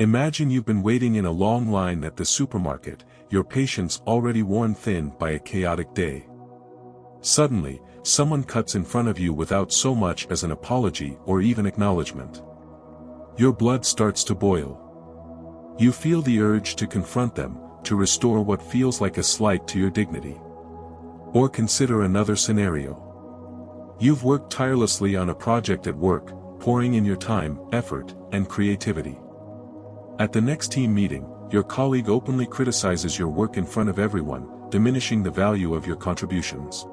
Imagine you've been waiting in a long line at the supermarket, your patience already worn thin by a chaotic day. Suddenly, someone cuts in front of you without so much as an apology or even acknowledgement. Your blood starts to boil. You feel the urge to confront them, to restore what feels like a slight to your dignity. Or consider another scenario. You've worked tirelessly on a project at work, pouring in your time, effort, and creativity. At the next team meeting, your colleague openly criticizes your work in front of everyone, diminishing the value of your contributions.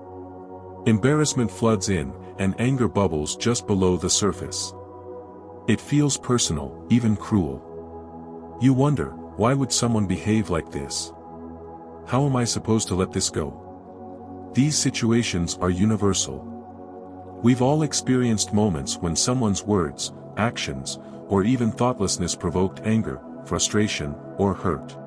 Embarrassment floods in, and anger bubbles just below the surface. It feels personal, even cruel. You wonder, why would someone behave like this? How am I supposed to let this go? These situations are universal. We've all experienced moments when someone's words, actions, or even thoughtlessness provoked anger, frustration, or hurt.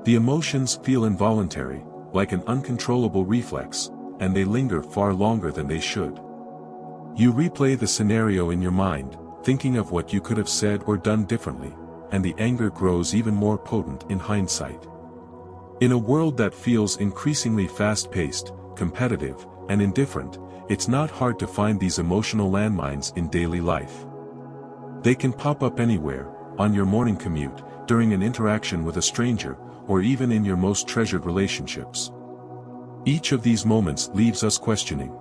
The emotions feel involuntary, like an uncontrollable reflex, and they linger far longer than they should. You replay the scenario in your mind, thinking of what you could have said or done differently, and the anger grows even more potent in hindsight. In a world that feels increasingly fast-paced, competitive, and indifferent, it's not hard to find these emotional landmines in daily life. They can pop up anywhere, on your morning commute, during an interaction with a stranger, or even in your most treasured relationships. Each of these moments leaves us questioning.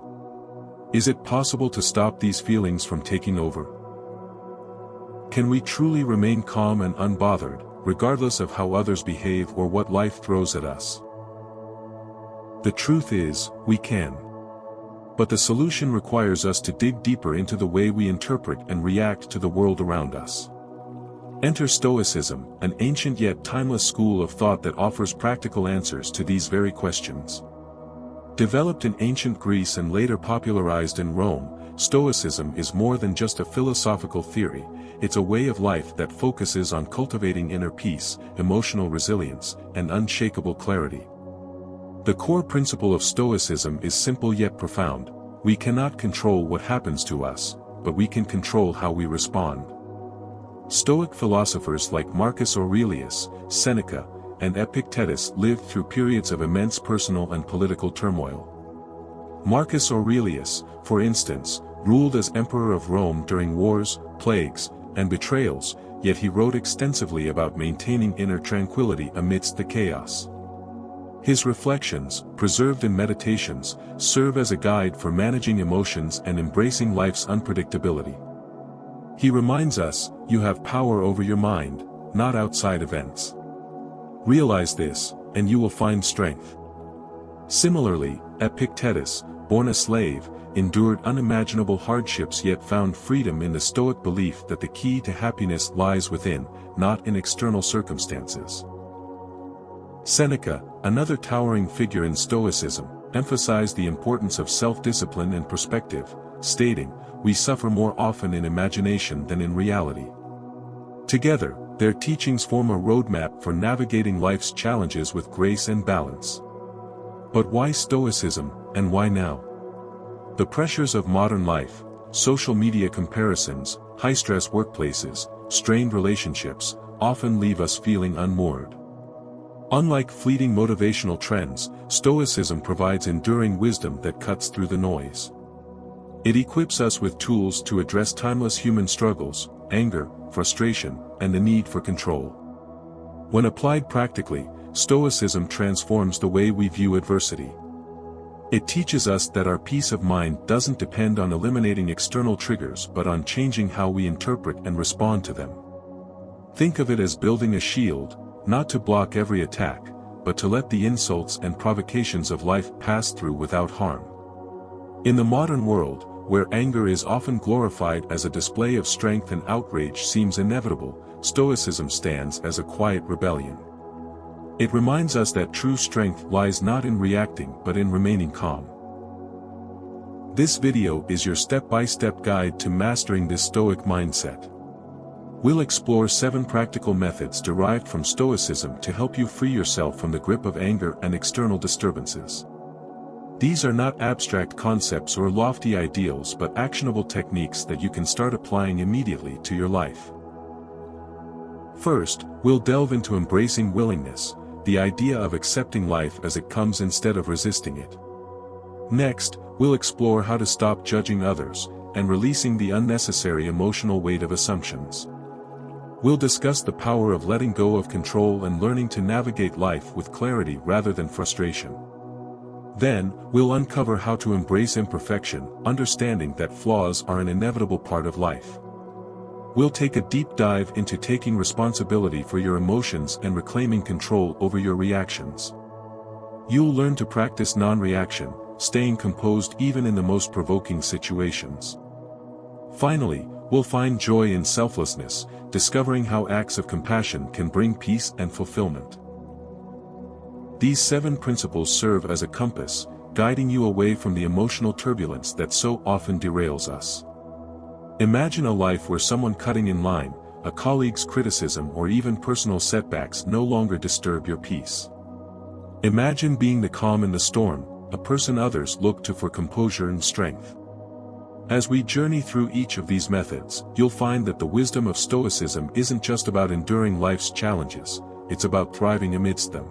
Is it possible to stop these feelings from taking over? Can we truly remain calm and unbothered, regardless of how others behave or what life throws at us? The truth is, we can. But the solution requires us to dig deeper into the way we interpret and react to the world around us. Enter Stoicism, an ancient yet timeless school of thought that offers practical answers to these very questions. Developed in ancient Greece and later popularized in Rome, Stoicism is more than just a philosophical theory, it's a way of life that focuses on cultivating inner peace, emotional resilience, and unshakable clarity. The core principle of Stoicism is simple yet profound: we cannot control what happens to us, but we can control how we respond. Stoic philosophers like Marcus Aurelius, Seneca, and Epictetus lived through periods of immense personal and political turmoil. Marcus Aurelius, for instance, ruled as emperor of Rome during wars, plagues, and betrayals, yet he wrote extensively about maintaining inner tranquility amidst the chaos. His reflections, preserved in meditations, serve as a guide for managing emotions and embracing life's unpredictability. He reminds us, you have power over your mind, not outside events. Realize this, and you will find strength. Similarly, Epictetus, born a slave, endured unimaginable hardships yet found freedom in the Stoic belief that the key to happiness lies within, not in external circumstances. Seneca, another towering figure in Stoicism, emphasized the importance of self-discipline and perspective, stating, "We suffer more often in imagination than in reality." Together, their teachings form a roadmap for navigating life's challenges with grace and balance. But why Stoicism, and why now? The pressures of modern life, social media comparisons, high-stress workplaces, strained relationships, often leave us feeling unmoored. Unlike fleeting motivational trends, Stoicism provides enduring wisdom that cuts through the noise. It equips us with tools to address timeless human struggles, anger, frustration, and the need for control. When applied practically, Stoicism transforms the way we view adversity. It teaches us that our peace of mind doesn't depend on eliminating external triggers but on changing how we interpret and respond to them. Think of it as building a shield, not to block every attack, but to let the insults and provocations of life pass through without harm. In the modern world, where anger is often glorified as a display of strength and outrage seems inevitable, Stoicism stands as a quiet rebellion. It reminds us that true strength lies not in reacting but in remaining calm. This video is your step-by-step guide to mastering this Stoic mindset. We'll explore 7 practical methods derived from Stoicism to help you free yourself from the grip of anger and external disturbances. These are not abstract concepts or lofty ideals but actionable techniques that you can start applying immediately to your life. First, we'll delve into embracing willingness, the idea of accepting life as it comes instead of resisting it. Next, we'll explore how to stop judging others, and releasing the unnecessary emotional weight of assumptions. We'll discuss the power of letting go of control and learning to navigate life with clarity rather than frustration. Then, we'll uncover how to embrace imperfection, understanding that flaws are an inevitable part of life. We'll take a deep dive into taking responsibility for your emotions and reclaiming control over your reactions. You'll learn to practice non-reaction, staying composed even in the most provoking situations. Finally, we'll find joy in selflessness, discovering how acts of compassion can bring peace and fulfillment. These 7 principles serve as a compass, guiding you away from the emotional turbulence that so often derails us. Imagine a life where someone cutting in line, a colleague's criticism or even personal setbacks no longer disturb your peace. Imagine being the calm in the storm, a person others look to for composure and strength. As we journey through each of these methods, you'll find that the wisdom of Stoicism isn't just about enduring life's challenges, it's about thriving amidst them.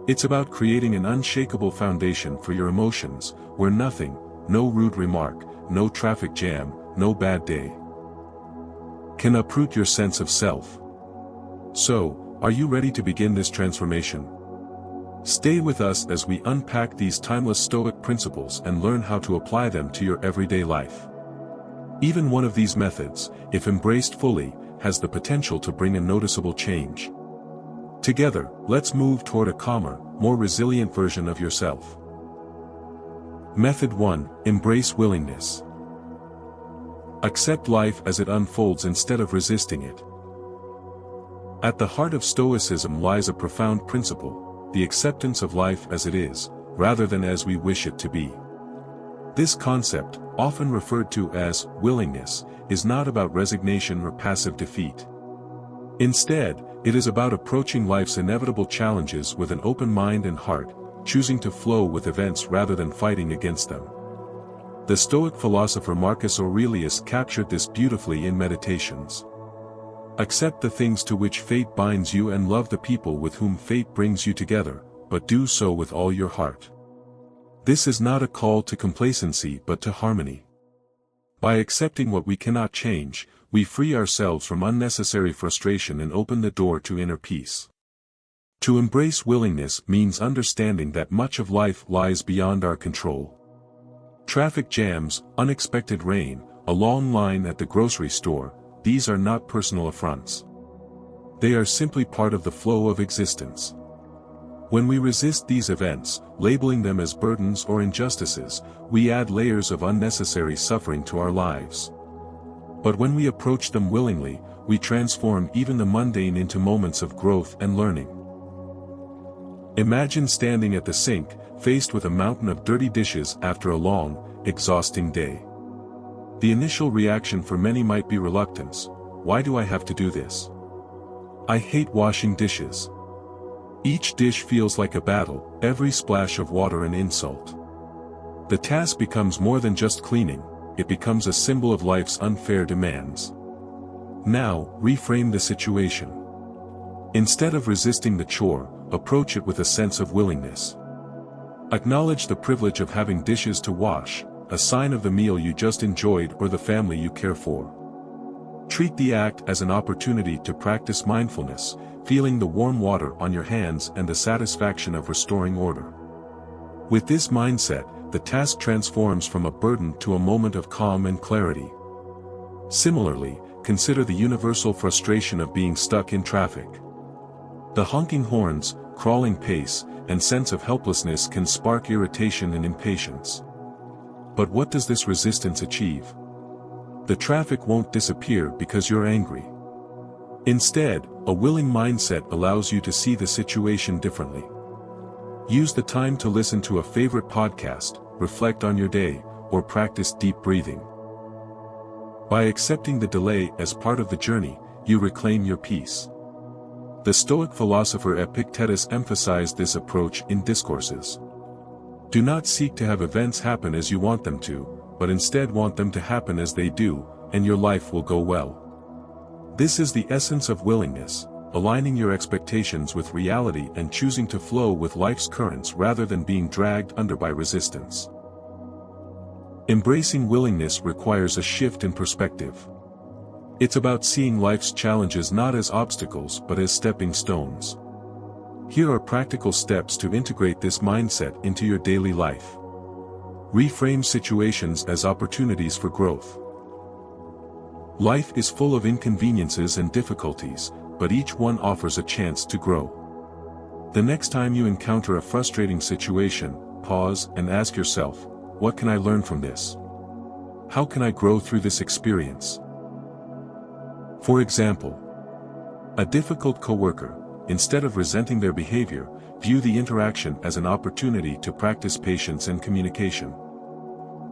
It's about creating an unshakable foundation for your emotions, where nothing, no rude remark, no traffic jam, no bad day, can uproot your sense of self. So, are you ready to begin this transformation? Stay with us as we unpack these timeless Stoic principles and learn how to apply them to your everyday life. Even one of these methods, if embraced fully, has the potential to bring a noticeable change. Together, let's move toward a calmer, more resilient version of yourself. Method 1. Embrace willingness. Accept life as it unfolds instead of resisting it. At the heart of Stoicism lies a profound principle, the acceptance of life as it is, rather than as we wish it to be. This concept, often referred to as willingness, is not about resignation or passive defeat. Instead, it is about approaching life's inevitable challenges with an open mind and heart, choosing to flow with events rather than fighting against them. The Stoic philosopher Marcus Aurelius captured this beautifully in Meditations. Accept the things to which fate binds you and love the people with whom fate brings you together, but do so with all your heart. This is not a call to complacency but to harmony. By accepting what we cannot change, we free ourselves from unnecessary frustration and open the door to inner peace. To embrace willingness means understanding that much of life lies beyond our control. Traffic jams, unexpected rain, a long line at the grocery store, these are not personal affronts. They are simply part of the flow of existence. When we resist these events, labeling them as burdens or injustices, we add layers of unnecessary suffering to our lives. But when we approach them willingly, we transform even the mundane into moments of growth and learning. Imagine standing at the sink, faced with a mountain of dirty dishes after a long, exhausting day. The initial reaction for many might be reluctance. Why do I have to do this? I hate washing dishes. Each dish feels like a battle, every splash of water an insult. The task becomes more than just cleaning, it becomes a symbol of life's unfair demands. Now, reframe the situation. Instead of resisting the chore, approach it with a sense of willingness. Acknowledge the privilege of having dishes to wash, a sign of the meal you just enjoyed or the family you care for. Treat the act as an opportunity to practice mindfulness, feeling the warm water on your hands and the satisfaction of restoring order. With this mindset, the task transforms from a burden to a moment of calm and clarity. Similarly, consider the universal frustration of being stuck in traffic. The honking horns, crawling pace, and sense of helplessness can spark irritation and impatience. But what does this resistance achieve? The traffic won't disappear because you're angry. Instead, a willing mindset allows you to see the situation differently. Use the time to listen to a favorite podcast, reflect on your day, or practice deep breathing. By accepting the delay as part of the journey, you reclaim your peace. The Stoic philosopher Epictetus emphasized this approach in Discourses. Do not seek to have events happen as you want them to, but instead want them to happen as they do, and your life will go well. This is the essence of willingness, aligning your expectations with reality and choosing to flow with life's currents rather than being dragged under by resistance. Embracing willingness requires a shift in perspective. It's about seeing life's challenges not as obstacles but as stepping stones. Here are practical steps to integrate this mindset into your daily life. Reframe situations as opportunities for growth. Life is full of inconveniences and difficulties, but each one offers a chance to grow. The next time you encounter a frustrating situation, pause and ask yourself, what can I learn from this? How can I grow through this experience? For example, a difficult coworker, instead of resenting their behavior, view the interaction as an opportunity to practice patience and communication.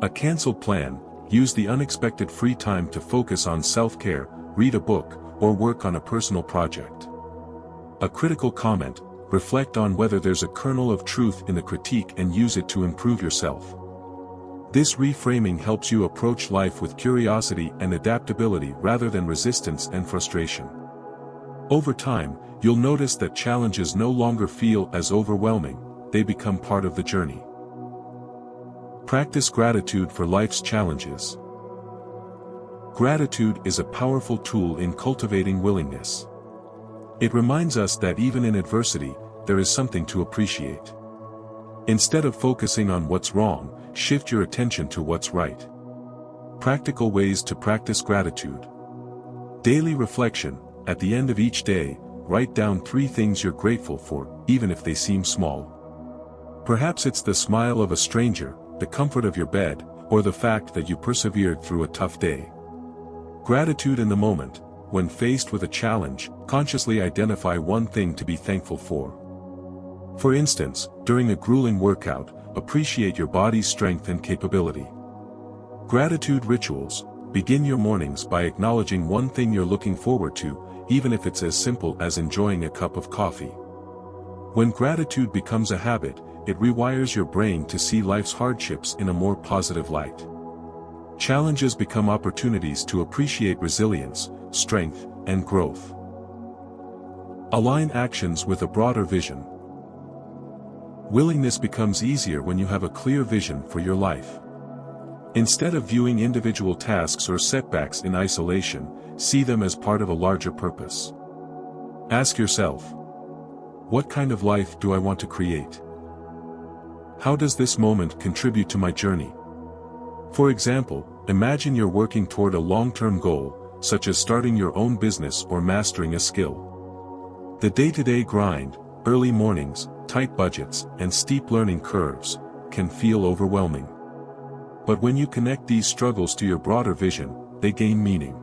A canceled plan, use the unexpected free time to focus on self-care, read a book, or work on a personal project. A critical comment, reflect on whether there's a kernel of truth in the critique and use it to improve yourself. This reframing helps you approach life with curiosity and adaptability rather than resistance and frustration. Over time, you'll notice that challenges no longer feel as overwhelming, they become part of the journey. Practice gratitude for life's challenges. Gratitude is a powerful tool in cultivating willingness. It reminds us that even in adversity, there is something to appreciate. Instead of focusing on what's wrong, shift your attention to what's right. Practical ways to practice gratitude. Daily reflection. At the end of each day, write down 3 things you're grateful for, even if they seem small. Perhaps it's the smile of a stranger, the comfort of your bed, or the fact that you persevered through a tough day. Gratitude in the moment. When faced with a challenge, consciously identify one thing to be thankful for. For instance, during a grueling workout, appreciate your body's strength and capability. Gratitude rituals. Begin your mornings by acknowledging one thing you're looking forward to, even if it's as simple as enjoying a cup of coffee. When gratitude becomes a habit, it rewires your brain to see life's hardships in a more positive light. Challenges become opportunities to appreciate resilience, strength, and growth. Align actions with a broader vision. Willingness becomes easier when you have a clear vision for your life. Instead of viewing individual tasks or setbacks in isolation, see them as part of a larger purpose. Ask yourself, what kind of life do I want to create? How does this moment contribute to my journey? For example, imagine you're working toward a long-term goal, such as starting your own business or mastering a skill. The day-to-day grind, early mornings, tight budgets, and steep learning curves, can feel overwhelming. But when you connect these struggles to your broader vision, they gain meaning.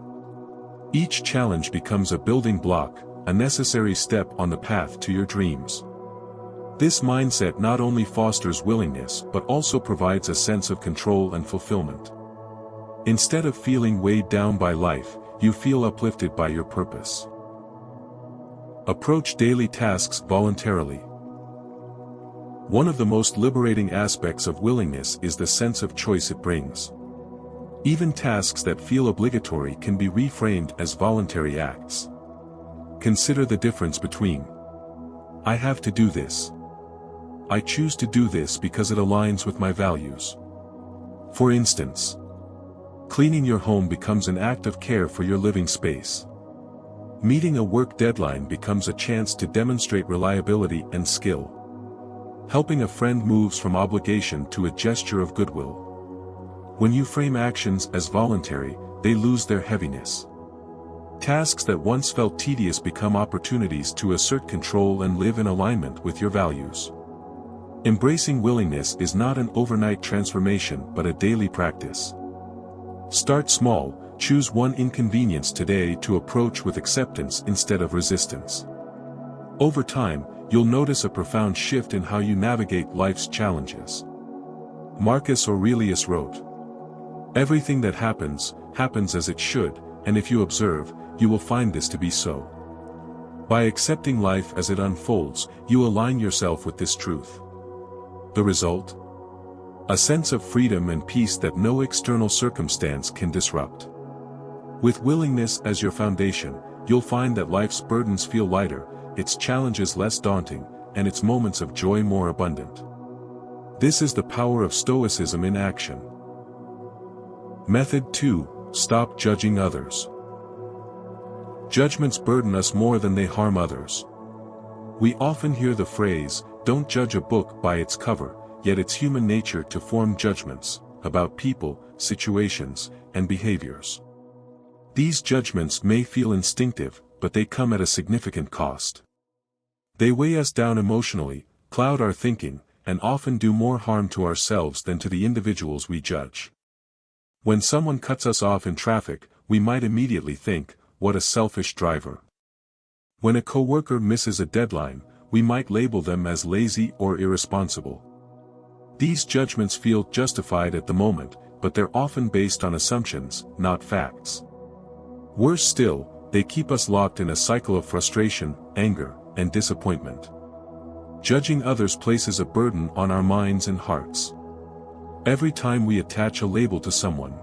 Each challenge becomes a building block, a necessary step on the path to your dreams. This mindset not only fosters willingness but also provides a sense of control and fulfillment. Instead of feeling weighed down by life, you feel uplifted by your purpose. Approach daily tasks voluntarily. One of the most liberating aspects of willingness is the sense of choice it brings. Even tasks that feel obligatory can be reframed as voluntary acts. Consider the difference between "I have to do this," "I choose to do this because it aligns with my values." For instance, cleaning your home becomes an act of care for your living space. Meeting a work deadline becomes a chance to demonstrate reliability and skill. Helping a friend moves from obligation to a gesture of goodwill. When you frame actions as voluntary, they lose their heaviness. Tasks that once felt tedious become opportunities to assert control and live in alignment with your values. Embracing willingness is not an overnight transformation but a daily practice. Start small, choose one inconvenience today to approach with acceptance instead of resistance. Over time, you'll notice a profound shift in how you navigate life's challenges. Marcus Aurelius wrote, "Everything that happens, happens as it should, and if you observe, you will find this to be so." By accepting life as it unfolds, you align yourself with this truth. The result? A sense of freedom and peace that no external circumstance can disrupt. With willingness as your foundation, you'll find that life's burdens feel lighter, its challenges less daunting, and its moments of joy more abundant. This is the power of Stoicism in action. Method 2. Stop judging others. Judgments burden us more than they harm others. We often hear the phrase, "Don't judge a book by its cover," yet it's human nature to form judgments about people, situations, and behaviors. These judgments may feel instinctive, but they come at a significant cost. They weigh us down emotionally, cloud our thinking, and often do more harm to ourselves than to the individuals we judge. When someone cuts us off in traffic, we might immediately think, "What a selfish driver." When a coworker misses a deadline, we might label them as lazy or irresponsible. These judgments feel justified at the moment, but they're often based on assumptions, not facts. Worse still, they keep us locked in a cycle of frustration, anger, and disappointment. Judging others places a burden on our minds and hearts. Every time we attach a label to someone,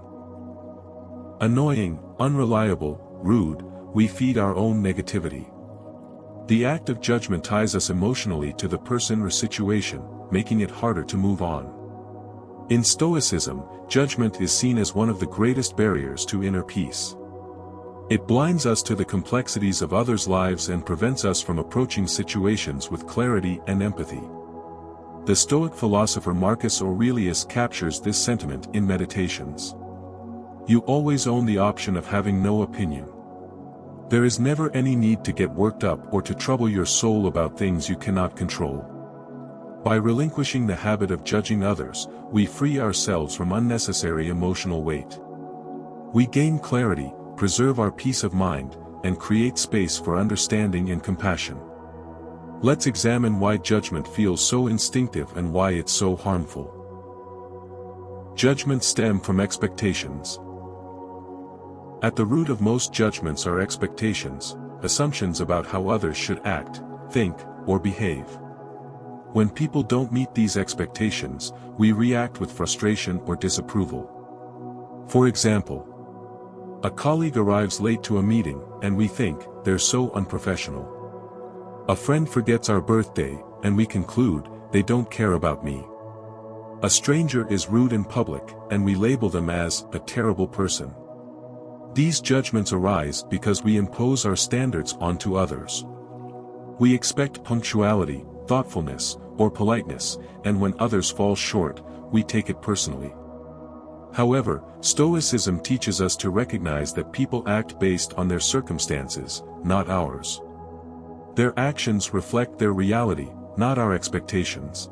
annoying, unreliable, rude, we feed our own negativity. The act of judgment ties us emotionally to the person or situation, making it harder to move on. In Stoicism, judgment is seen as one of the greatest barriers to inner peace. It blinds us to the complexities of others' lives and prevents us from approaching situations with clarity and empathy. The Stoic philosopher Marcus Aurelius captures this sentiment in Meditations. You always own the option of having no opinion. There is never any need to get worked up or to trouble your soul about things you cannot control. By relinquishing the habit of judging others, we free ourselves from unnecessary emotional weight. We gain clarity, preserve our peace of mind, and create space for understanding and compassion. Let's examine why judgment feels so instinctive and why it's so harmful. Judgments stem from expectations. At the root of most judgments are expectations, assumptions about how others should act, think, or behave. When people don't meet these expectations, we react with frustration or disapproval. For example, a colleague arrives late to a meeting, and we think, "They're so unprofessional." A friend forgets our birthday, and we conclude, "They don't care about me." A stranger is rude in public, and we label them as a terrible person. These judgments arise because we impose our standards onto others. We expect punctuality, thoughtfulness, or politeness, and when others fall short, we take it personally. However, Stoicism teaches us to recognize that people act based on their circumstances, not ours. Their actions reflect their reality, not our expectations.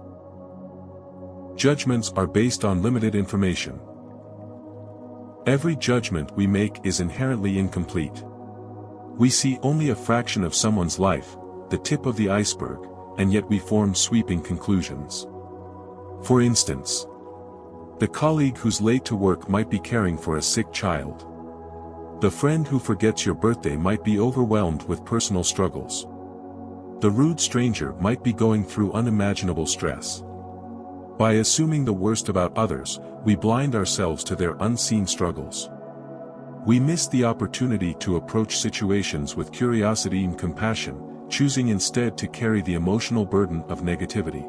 Judgments are based on limited information. Every judgment we make is inherently incomplete. We see only a fraction of someone's life, the tip of the iceberg, and yet we form sweeping conclusions. For instance, the colleague who's late to work might be caring for a sick child. The friend who forgets your birthday might be overwhelmed with personal struggles. The rude stranger might be going through unimaginable stress. By assuming the worst about others, we blind ourselves to their unseen struggles. We miss the opportunity to approach situations with curiosity and compassion, choosing instead to carry the emotional burden of negativity.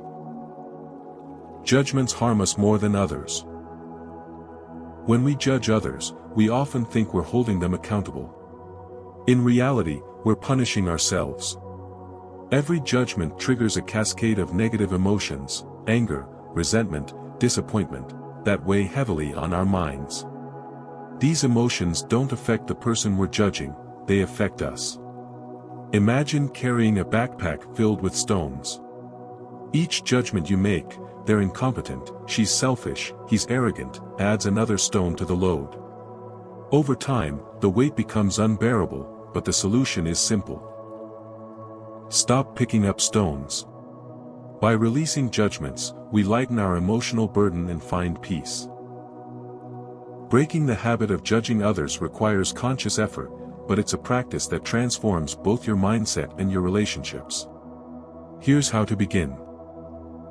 Judgments harm us more than others. When we judge others, we often think we're holding them accountable. In reality, we're punishing ourselves. Every judgment triggers a cascade of negative emotions, anger, resentment, disappointment, that weigh heavily on our minds. These emotions don't affect the person we're judging, they affect us. Imagine carrying a backpack filled with stones. Each judgment you make, "They're incompetent, she's selfish, he's arrogant," adds another stone to the load. Over time, the weight becomes unbearable, but the solution is simple. Stop picking up stones. By releasing judgments, we lighten our emotional burden and find peace. Breaking the habit of judging others requires conscious effort, but it's a practice that transforms both your mindset and your relationships. Here's how to begin.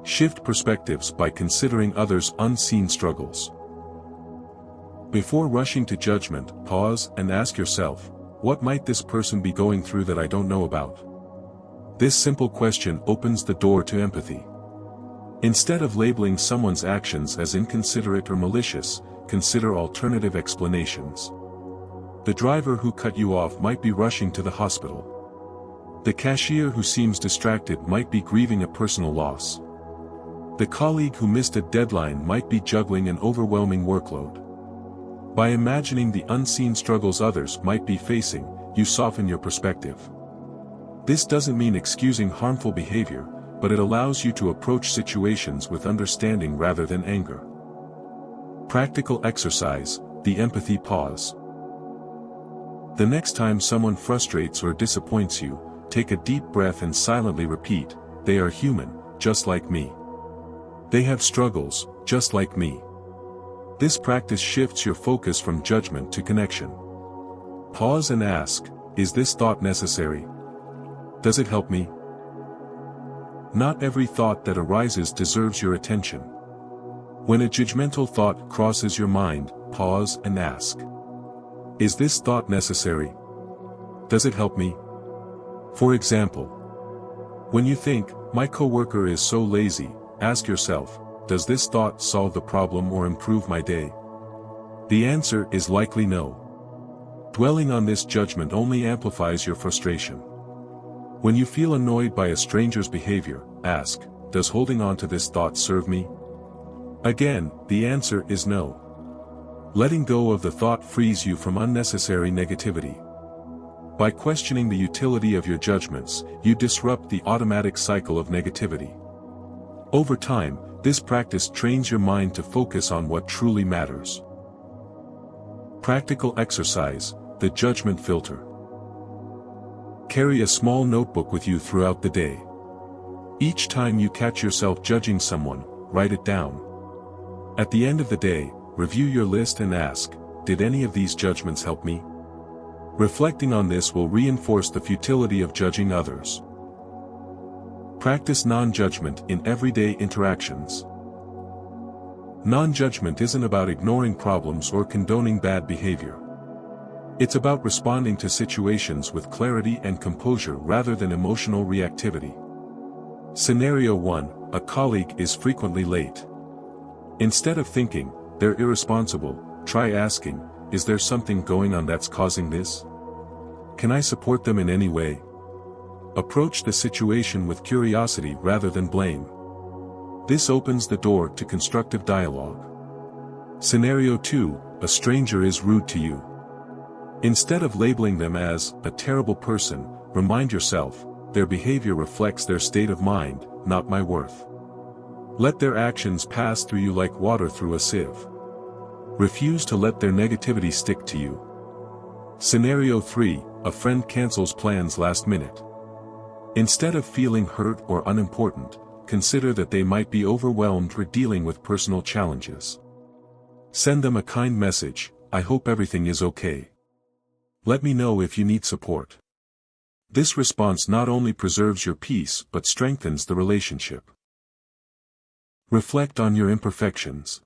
Shift perspectives by considering others' unseen struggles. Before rushing to judgment, pause and ask yourself, What might this person be going through that I don't know about? This simple question opens the door to empathy. Instead of labeling someone's actions as inconsiderate or malicious, consider alternative explanations. The driver who cut you off might be rushing to the hospital. The cashier who seems distracted might be grieving a personal loss. The colleague who missed a deadline might be juggling an overwhelming workload. By imagining the unseen struggles others might be facing, you soften your perspective. This doesn't mean excusing harmful behavior, but it allows you to approach situations with understanding rather than anger. Practical exercise, the empathy pause. The next time someone frustrates or disappoints you, take a deep breath and silently repeat, "They are human, just like me. They have struggles, just like me." This practice shifts your focus from judgment to connection. Pause and ask, "Is this thought necessary? Does it help me?" Not every thought that arises deserves your attention. When a judgmental thought crosses your mind, pause and ask, "Is this thought necessary? Does it help me?" For example, when you think, "My coworker is so lazy," ask yourself, "Does this thought solve the problem or improve my day?" The answer is likely no. Dwelling on this judgment only amplifies your frustration. When you feel annoyed by a stranger's behavior, ask, "Does holding on to this thought serve me?" Again, the answer is no. Letting go of the thought frees you from unnecessary negativity. By questioning the utility of your judgments, you disrupt the automatic cycle of negativity. Over time, this practice trains your mind to focus on what truly matters. Practical exercise, the judgment filter. Carry a small notebook with you throughout the day. Each time you catch yourself judging someone, write it down. At the end of the day, review your list and ask, "Did any of these judgments help me?" Reflecting on this will reinforce the futility of judging others. Practice non-judgment in everyday interactions. Non-judgment isn't about ignoring problems or condoning bad behavior. It's about responding to situations with clarity and composure rather than emotional reactivity. Scenario 1, a colleague is frequently late. Instead of thinking, "They're irresponsible," try asking, "Is there something going on that's causing this? Can I support them in any way?" Approach the situation with curiosity rather than blame. This opens the door to constructive dialogue. Scenario 2, a stranger is rude to you. Instead of labeling them as a terrible person, remind yourself, "Their behavior reflects their state of mind, not my worth." Let their actions pass through you like water through a sieve. Refuse to let their negativity stick to you. Scenario 3, a friend cancels plans last minute. Instead of feeling hurt or unimportant, consider that they might be overwhelmed or dealing with personal challenges. Send them a kind message, "I hope everything is okay. Let me know if you need support." This response not only preserves your peace but strengthens the relationship. Reflect on your imperfections.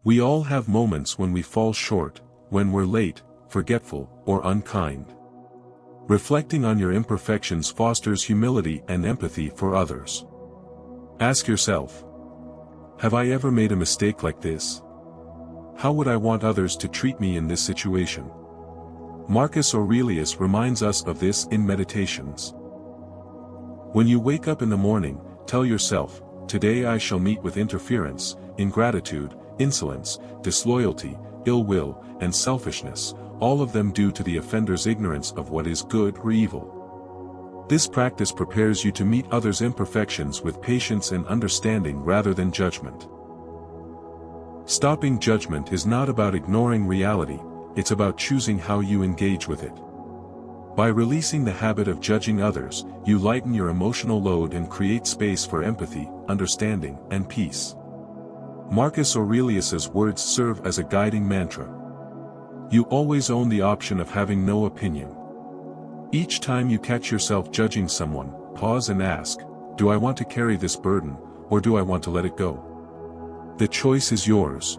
We all have moments when we fall short, when we're late, forgetful, or unkind. Reflecting on your imperfections fosters humility and empathy for others. Ask yourself, "Have I ever made a mistake like this? How would I want others to treat me in this situation?" Marcus Aurelius reminds us of this in Meditations. When you wake up in the morning, tell yourself, "Today I shall meet with interference, ingratitude, insolence, disloyalty, ill will, and selfishness, all of them due to the offender's ignorance of what is good or evil." This practice prepares you to meet others' imperfections with patience and understanding rather than judgment. Stopping judgment is not about ignoring reality, it's about choosing how you engage with it. By releasing the habit of judging others, you lighten your emotional load and create space for empathy, understanding, and peace. Marcus Aurelius's words serve as a guiding mantra. You always own the option of having no opinion. Each time you catch yourself judging someone, pause and ask, "Do I want to carry this burden, or do I want to let it go?" The choice is yours.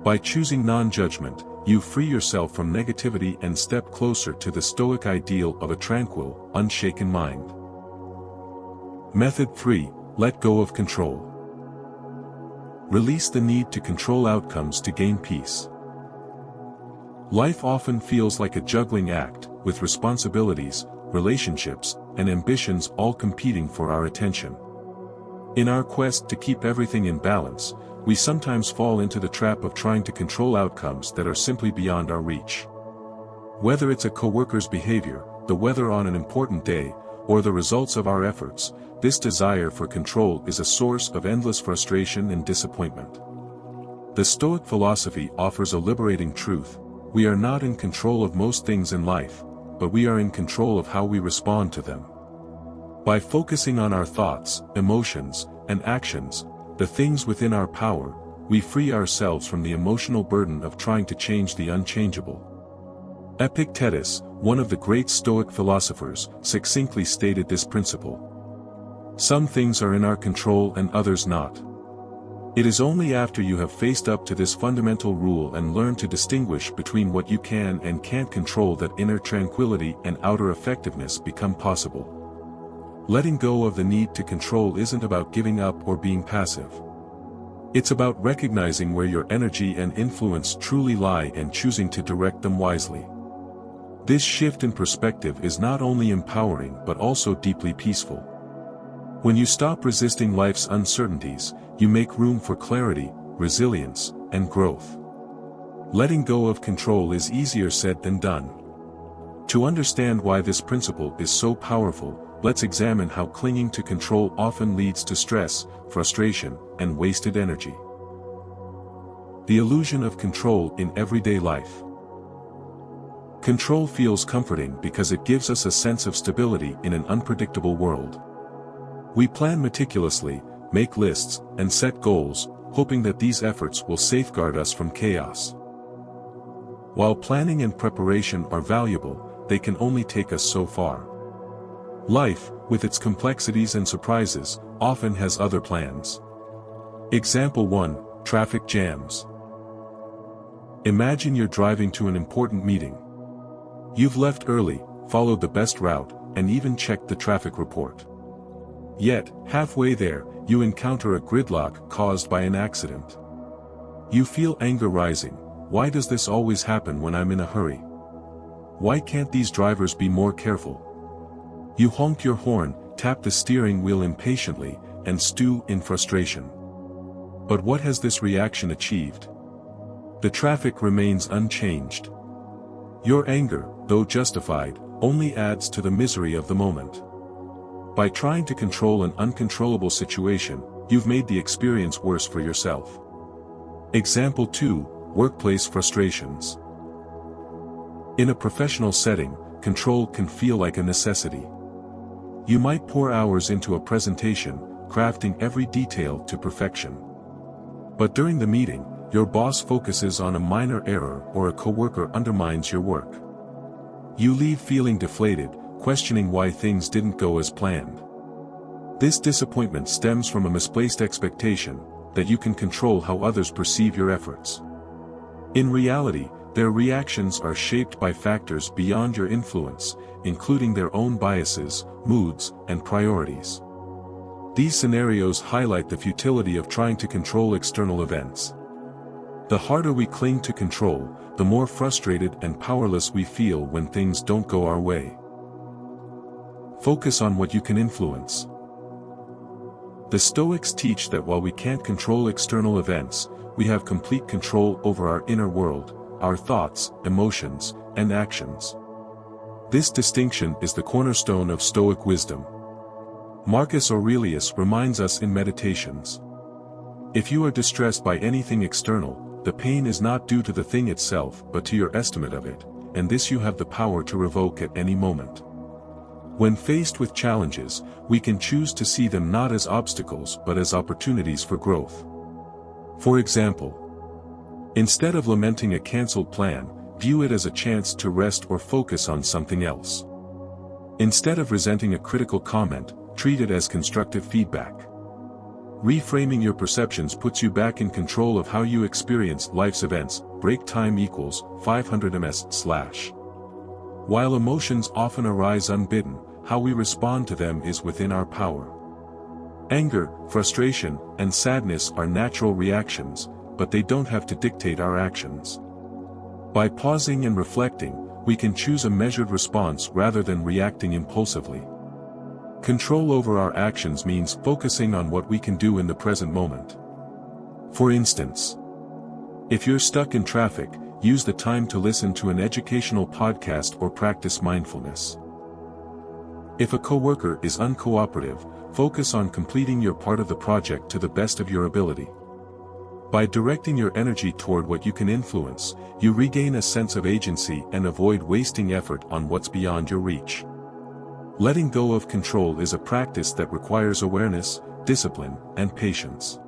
By choosing non-judgment, you free yourself from negativity and step closer to the Stoic ideal of a tranquil, unshaken mind. Method 3. Let go of control. Release the need to control outcomes to gain peace. Life often feels like a juggling act, with responsibilities, relationships, and ambitions all competing for our attention. In our quest to keep everything in balance, we sometimes fall into the trap of trying to control outcomes that are simply beyond our reach. Whether it's a coworker's behavior, the weather on an important day, or the results of our efforts, this desire for control is a source of endless frustration and disappointment. The Stoic philosophy offers a liberating truth: we are not in control of most things in life, but we are in control of how we respond to them. By focusing on our thoughts, emotions, and actions, the things within our power, we free ourselves from the emotional burden of trying to change the unchangeable. Epictetus, one of the great Stoic philosophers, succinctly stated this principle: some things are in our control and others not. It is only after you have faced up to this fundamental rule and learned to distinguish between what you can and can't control that inner tranquility and outer effectiveness become possible. Letting go of the need to control isn't about giving up or being passive. It's about recognizing where your energy and influence truly lie and choosing to direct them wisely. This shift in perspective is not only empowering but also deeply peaceful. When you stop resisting life's uncertainties, you make room for clarity, resilience, and growth. Letting go of control is easier said than done. To understand why this principle is so powerful, let's examine how clinging to control often leads to stress, frustration, and wasted energy. The illusion of control in everyday life. Control feels comforting because it gives us a sense of stability in an unpredictable world. We plan meticulously, make lists, and set goals, hoping that these efforts will safeguard us from chaos. While planning and preparation are valuable, they can only take us so far. Life, with its complexities and surprises, often has other plans. Example 1. Traffic jams. Imagine you're driving to an important meeting. You've left early, followed the best route, and even checked the traffic report. Yet, halfway there, you encounter a gridlock caused by an accident. You feel anger rising. Why does this always happen when I'm in a hurry? Why can't these drivers be more careful? You honk your horn, tap the steering wheel impatiently, and stew in frustration. But what has this reaction achieved? The traffic remains unchanged. Your anger, though justified, only adds to the misery of the moment. By trying to control an uncontrollable situation, you've made the experience worse for yourself. Example 2. Workplace frustrations. In a professional setting, control can feel like a necessity. You might pour hours into a presentation, crafting every detail to perfection. But during the meeting, your boss focuses on a minor error or a coworker undermines your work. You leave feeling deflated, questioning why things didn't go as planned. This disappointment stems from a misplaced expectation that you can control how others perceive your efforts. In reality, their reactions are shaped by factors beyond your influence, including their own biases, moods, and priorities. These scenarios highlight the futility of trying to control external events. The harder we cling to control, the more frustrated and powerless we feel when things don't go our way. Focus on what you can influence. The Stoics teach that while we can't control external events, we have complete control over our inner world, our thoughts, emotions, and actions. This distinction is the cornerstone of Stoic wisdom. Marcus Aurelius reminds us in Meditations. If you are distressed by anything external, the pain is not due to the thing itself but to your estimate of it, and this you have the power to revoke at any moment. When faced with challenges, we can choose to see them not as obstacles but as opportunities for growth. For example, instead of lamenting a cancelled plan, view it as a chance to rest or focus on something else. Instead of resenting a critical comment, treat it as constructive feedback. Reframing your perceptions puts you back in control of how you experience life's events. Break time equals 500 ms/. While emotions often arise unbidden, how we respond to them is within our power. Anger, frustration, and sadness are natural reactions, but they don't have to dictate our actions. By pausing and reflecting, we can choose a measured response rather than reacting impulsively. Control over our actions means focusing on what we can do in the present moment. For instance, if you're stuck in traffic, use the time to listen to an educational podcast or practice mindfulness. If a coworker is uncooperative, focus on completing your part of the project to the best of your ability. By directing your energy toward what you can influence, you regain a sense of agency and avoid wasting effort on what's beyond your reach. Letting go of control is a practice that requires awareness, discipline, and patience.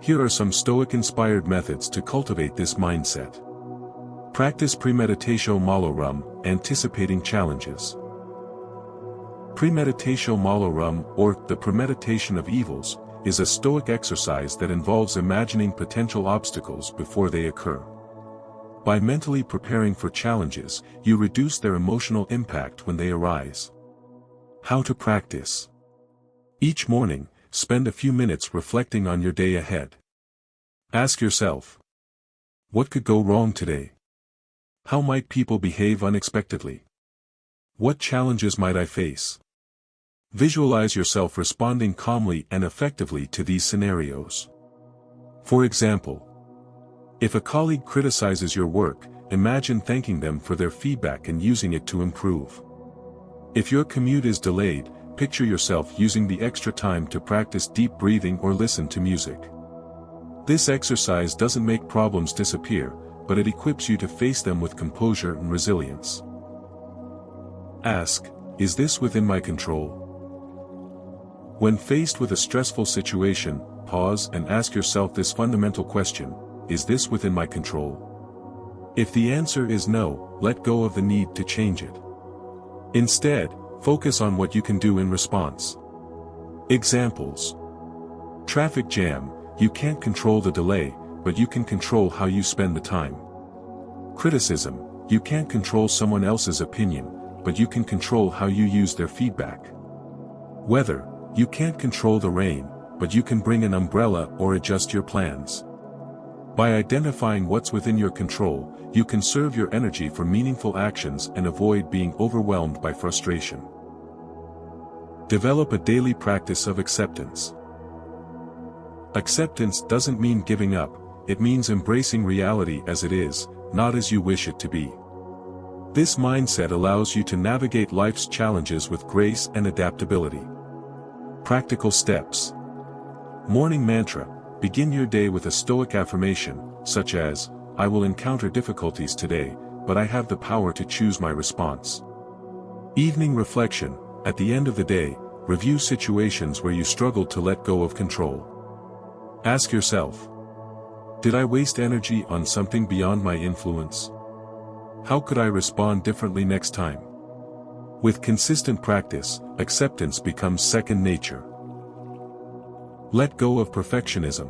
Here are some Stoic-inspired methods to cultivate this mindset. Practice premeditatio malorum, anticipating challenges. Premeditatio malorum, or the premeditation of evils, is a Stoic exercise that involves imagining potential obstacles before they occur. By mentally preparing for challenges, you reduce their emotional impact when they arise. How to practice. Each morning, spend a few minutes reflecting on your day ahead. Ask yourself, what could go wrong today? How might people behave unexpectedly? What challenges might I face? Visualize yourself responding calmly and effectively to these scenarios. For example, if a colleague criticizes your work, imagine thanking them for their feedback and using it to improve. If your commute is delayed, picture yourself using the extra time to practice deep breathing or listen to music. This exercise doesn't make problems disappear, but it equips you to face them with composure and resilience. Ask, is this within my control? When faced with a stressful situation, pause and ask yourself this fundamental question, is this within my control? If the answer is no, let go of the need to change it. Instead, focus on what you can do in response. Examples. Traffic jam, you can't control the delay, but you can control how you spend the time. Criticism, you can't control someone else's opinion, but you can control how you use their feedback. Weather, you can't control the rain, but you can bring an umbrella or adjust your plans. By identifying what's within your control, you conserve your energy for meaningful actions and avoid being overwhelmed by frustration. Develop a daily practice of acceptance. Acceptance doesn't mean giving up, it means embracing reality as it is, not as you wish it to be. This mindset allows you to navigate life's challenges with grace and adaptability. Practical steps. Morning mantra, begin your day with a Stoic affirmation, such as, I will encounter difficulties today, but I have the power to choose my response. Evening reflection, at the end of the day, review situations where you struggled to let go of control. Ask yourself, did I waste energy on something beyond my influence? How could I respond differently next time? With consistent practice, acceptance becomes second nature. Let go of perfectionism.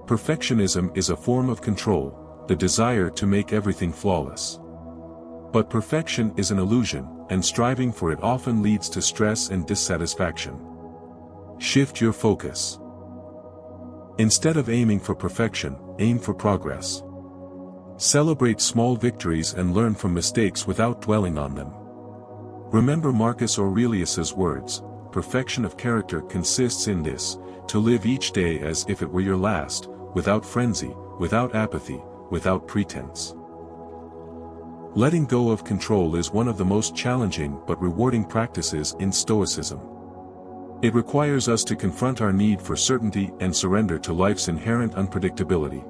Perfectionism is a form of control, the desire to make everything flawless. But perfection is an illusion, and striving for it often leads to stress and dissatisfaction. Shift your focus. Instead of aiming for perfection, aim for progress. Celebrate small victories and learn from mistakes without dwelling on them. Remember Marcus Aurelius's words, perfection of character consists in this, to live each day as if it were your last, without frenzy, without apathy, without pretense. Letting go of control is one of the most challenging but rewarding practices in Stoicism. It requires us to confront our need for certainty and surrender to life's inherent unpredictability.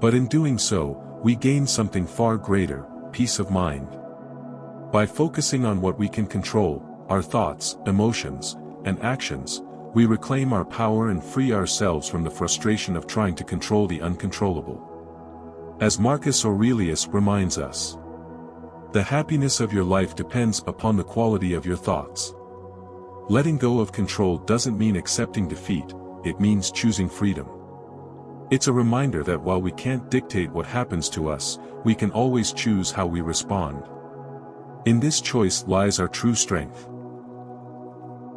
But in doing so, we gain something far greater, peace of mind. By focusing on what we can control, our thoughts, emotions, and actions, we reclaim our power and free ourselves from the frustration of trying to control the uncontrollable. As Marcus Aurelius reminds us, the happiness of your life depends upon the quality of your thoughts. Letting go of control doesn't mean accepting defeat, it means choosing freedom. It's a reminder that while we can't dictate what happens to us, we can always choose how we respond. In this choice lies our true strength.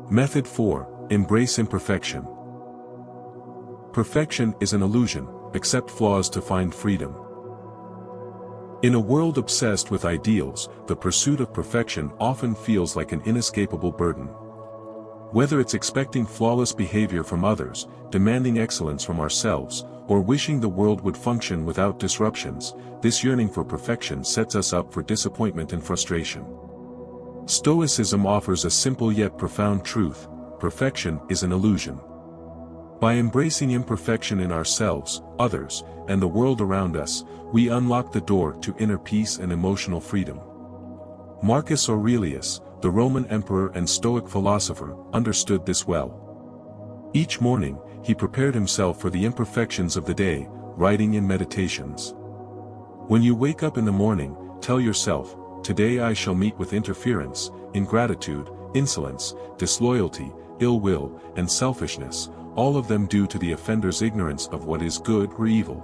Method 4. Embrace imperfection. Perfection is an illusion, accept flaws to find freedom. In a world obsessed with ideals, the pursuit of perfection often feels like an inescapable burden. Whether it's expecting flawless behavior from others, demanding excellence from ourselves, or wishing the world would function without disruptions, this yearning for perfection sets us up for disappointment and frustration. Stoicism offers a simple yet profound truth: perfection is an illusion. By embracing imperfection in ourselves, others, and the world around us, we unlock the door to inner peace and emotional freedom. Marcus Aurelius, the Roman emperor and Stoic philosopher, understood this well. Each morning, he prepared himself for the imperfections of the day, writing in meditations. When you wake up in the morning, tell yourself, "Today I shall meet with interference, ingratitude, insolence, disloyalty, ill will, and selfishness, all of them due to the offender's ignorance of what is good or evil."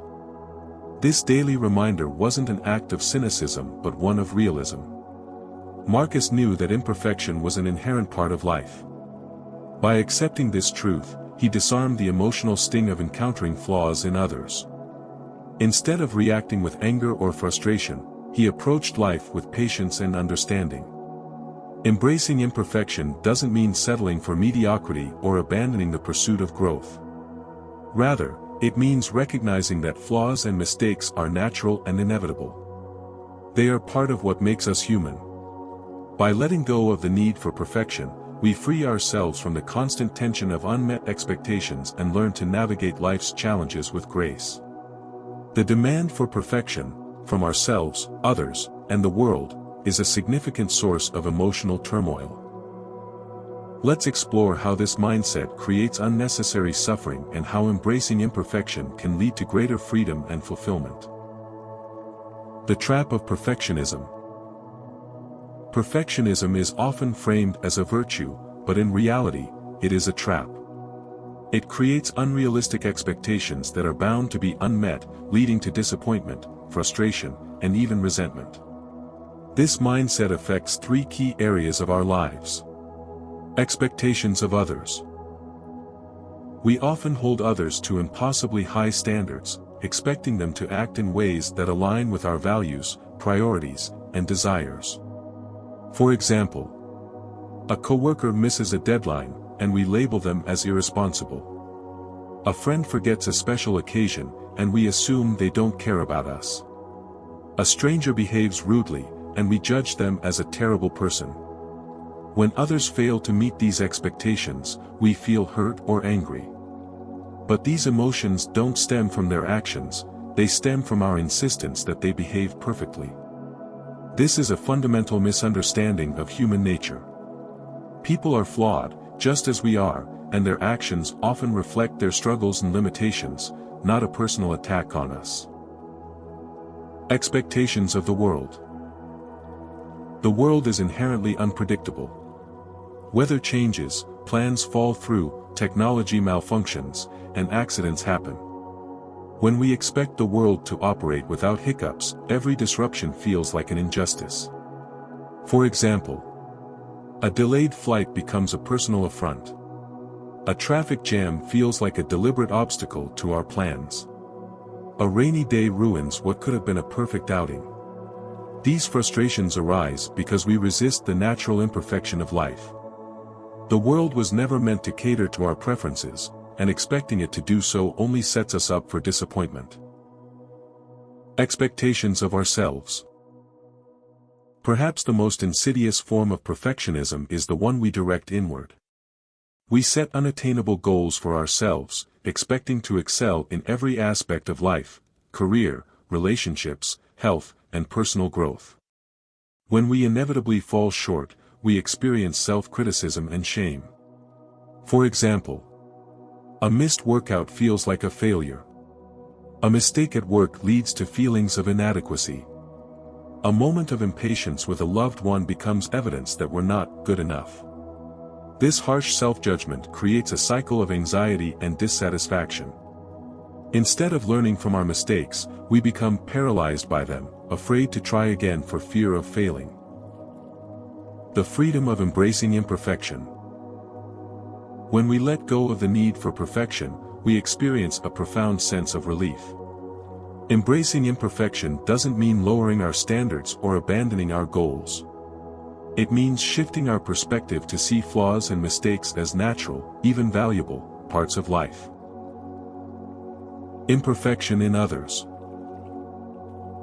This daily reminder wasn't an act of cynicism but one of realism. Marcus knew that imperfection was an inherent part of life. By accepting this truth, he disarmed the emotional sting of encountering flaws in others. Instead of reacting with anger or frustration, he approached life with patience and understanding. Embracing imperfection doesn't mean settling for mediocrity or abandoning the pursuit of growth. Rather, it means recognizing that flaws and mistakes are natural and inevitable. They are part of what makes us human. By letting go of the need for perfection, we free ourselves from the constant tension of unmet expectations and learn to navigate life's challenges with grace. The demand for perfection, from ourselves, others, and the world, is a significant source of emotional turmoil. Let's explore how this mindset creates unnecessary suffering and how embracing imperfection can lead to greater freedom and fulfillment. The trap of perfectionism. Perfectionism is often framed as a virtue, but in reality, it is a trap. It creates unrealistic expectations that are bound to be unmet, leading to disappointment, frustration, and even resentment. This mindset affects three key areas of our lives. Expectations of others. We often hold others to impossibly high standards, expecting them to act in ways that align with our values, priorities, and desires. For example, a coworker misses a deadline, and we label them as irresponsible. A friend forgets a special occasion, and we assume they don't care about us. A stranger behaves rudely, and we judge them as a terrible person. When others fail to meet these expectations, we feel hurt or angry. But these emotions don't stem from their actions, they stem from our insistence that they behave perfectly. This is a fundamental misunderstanding of human nature. People are flawed, just as we are, and their actions often reflect their struggles and limitations, not a personal attack on us. Expectations of the world. The world is inherently unpredictable. Weather changes, plans fall through, technology malfunctions, and accidents happen. When we expect the world to operate without hiccups, every disruption feels like an injustice. For example, a delayed flight becomes a personal affront. A traffic jam feels like a deliberate obstacle to our plans. A rainy day ruins what could have been a perfect outing. These frustrations arise because we resist the natural imperfection of life. The world was never meant to cater to our preferences, and expecting it to do so only sets us up for disappointment. Expectations of ourselves. Perhaps the most insidious form of perfectionism is the one we direct inward. We set unattainable goals for ourselves, expecting to excel in every aspect of life, career, relationships, health, and personal growth. When we inevitably fall short, we experience self-criticism and shame. For example, a missed workout feels like a failure. A mistake at work leads to feelings of inadequacy. A moment of impatience with a loved one becomes evidence that we're not good enough. This harsh self-judgment creates a cycle of anxiety and dissatisfaction. Instead of learning from our mistakes, we become paralyzed by them, afraid to try again for fear of failing. The freedom of embracing imperfection. When we let go of the need for perfection, we experience a profound sense of relief. Embracing imperfection doesn't mean lowering our standards or abandoning our goals. It means shifting our perspective to see flaws and mistakes as natural, even valuable, parts of life. Imperfection in others.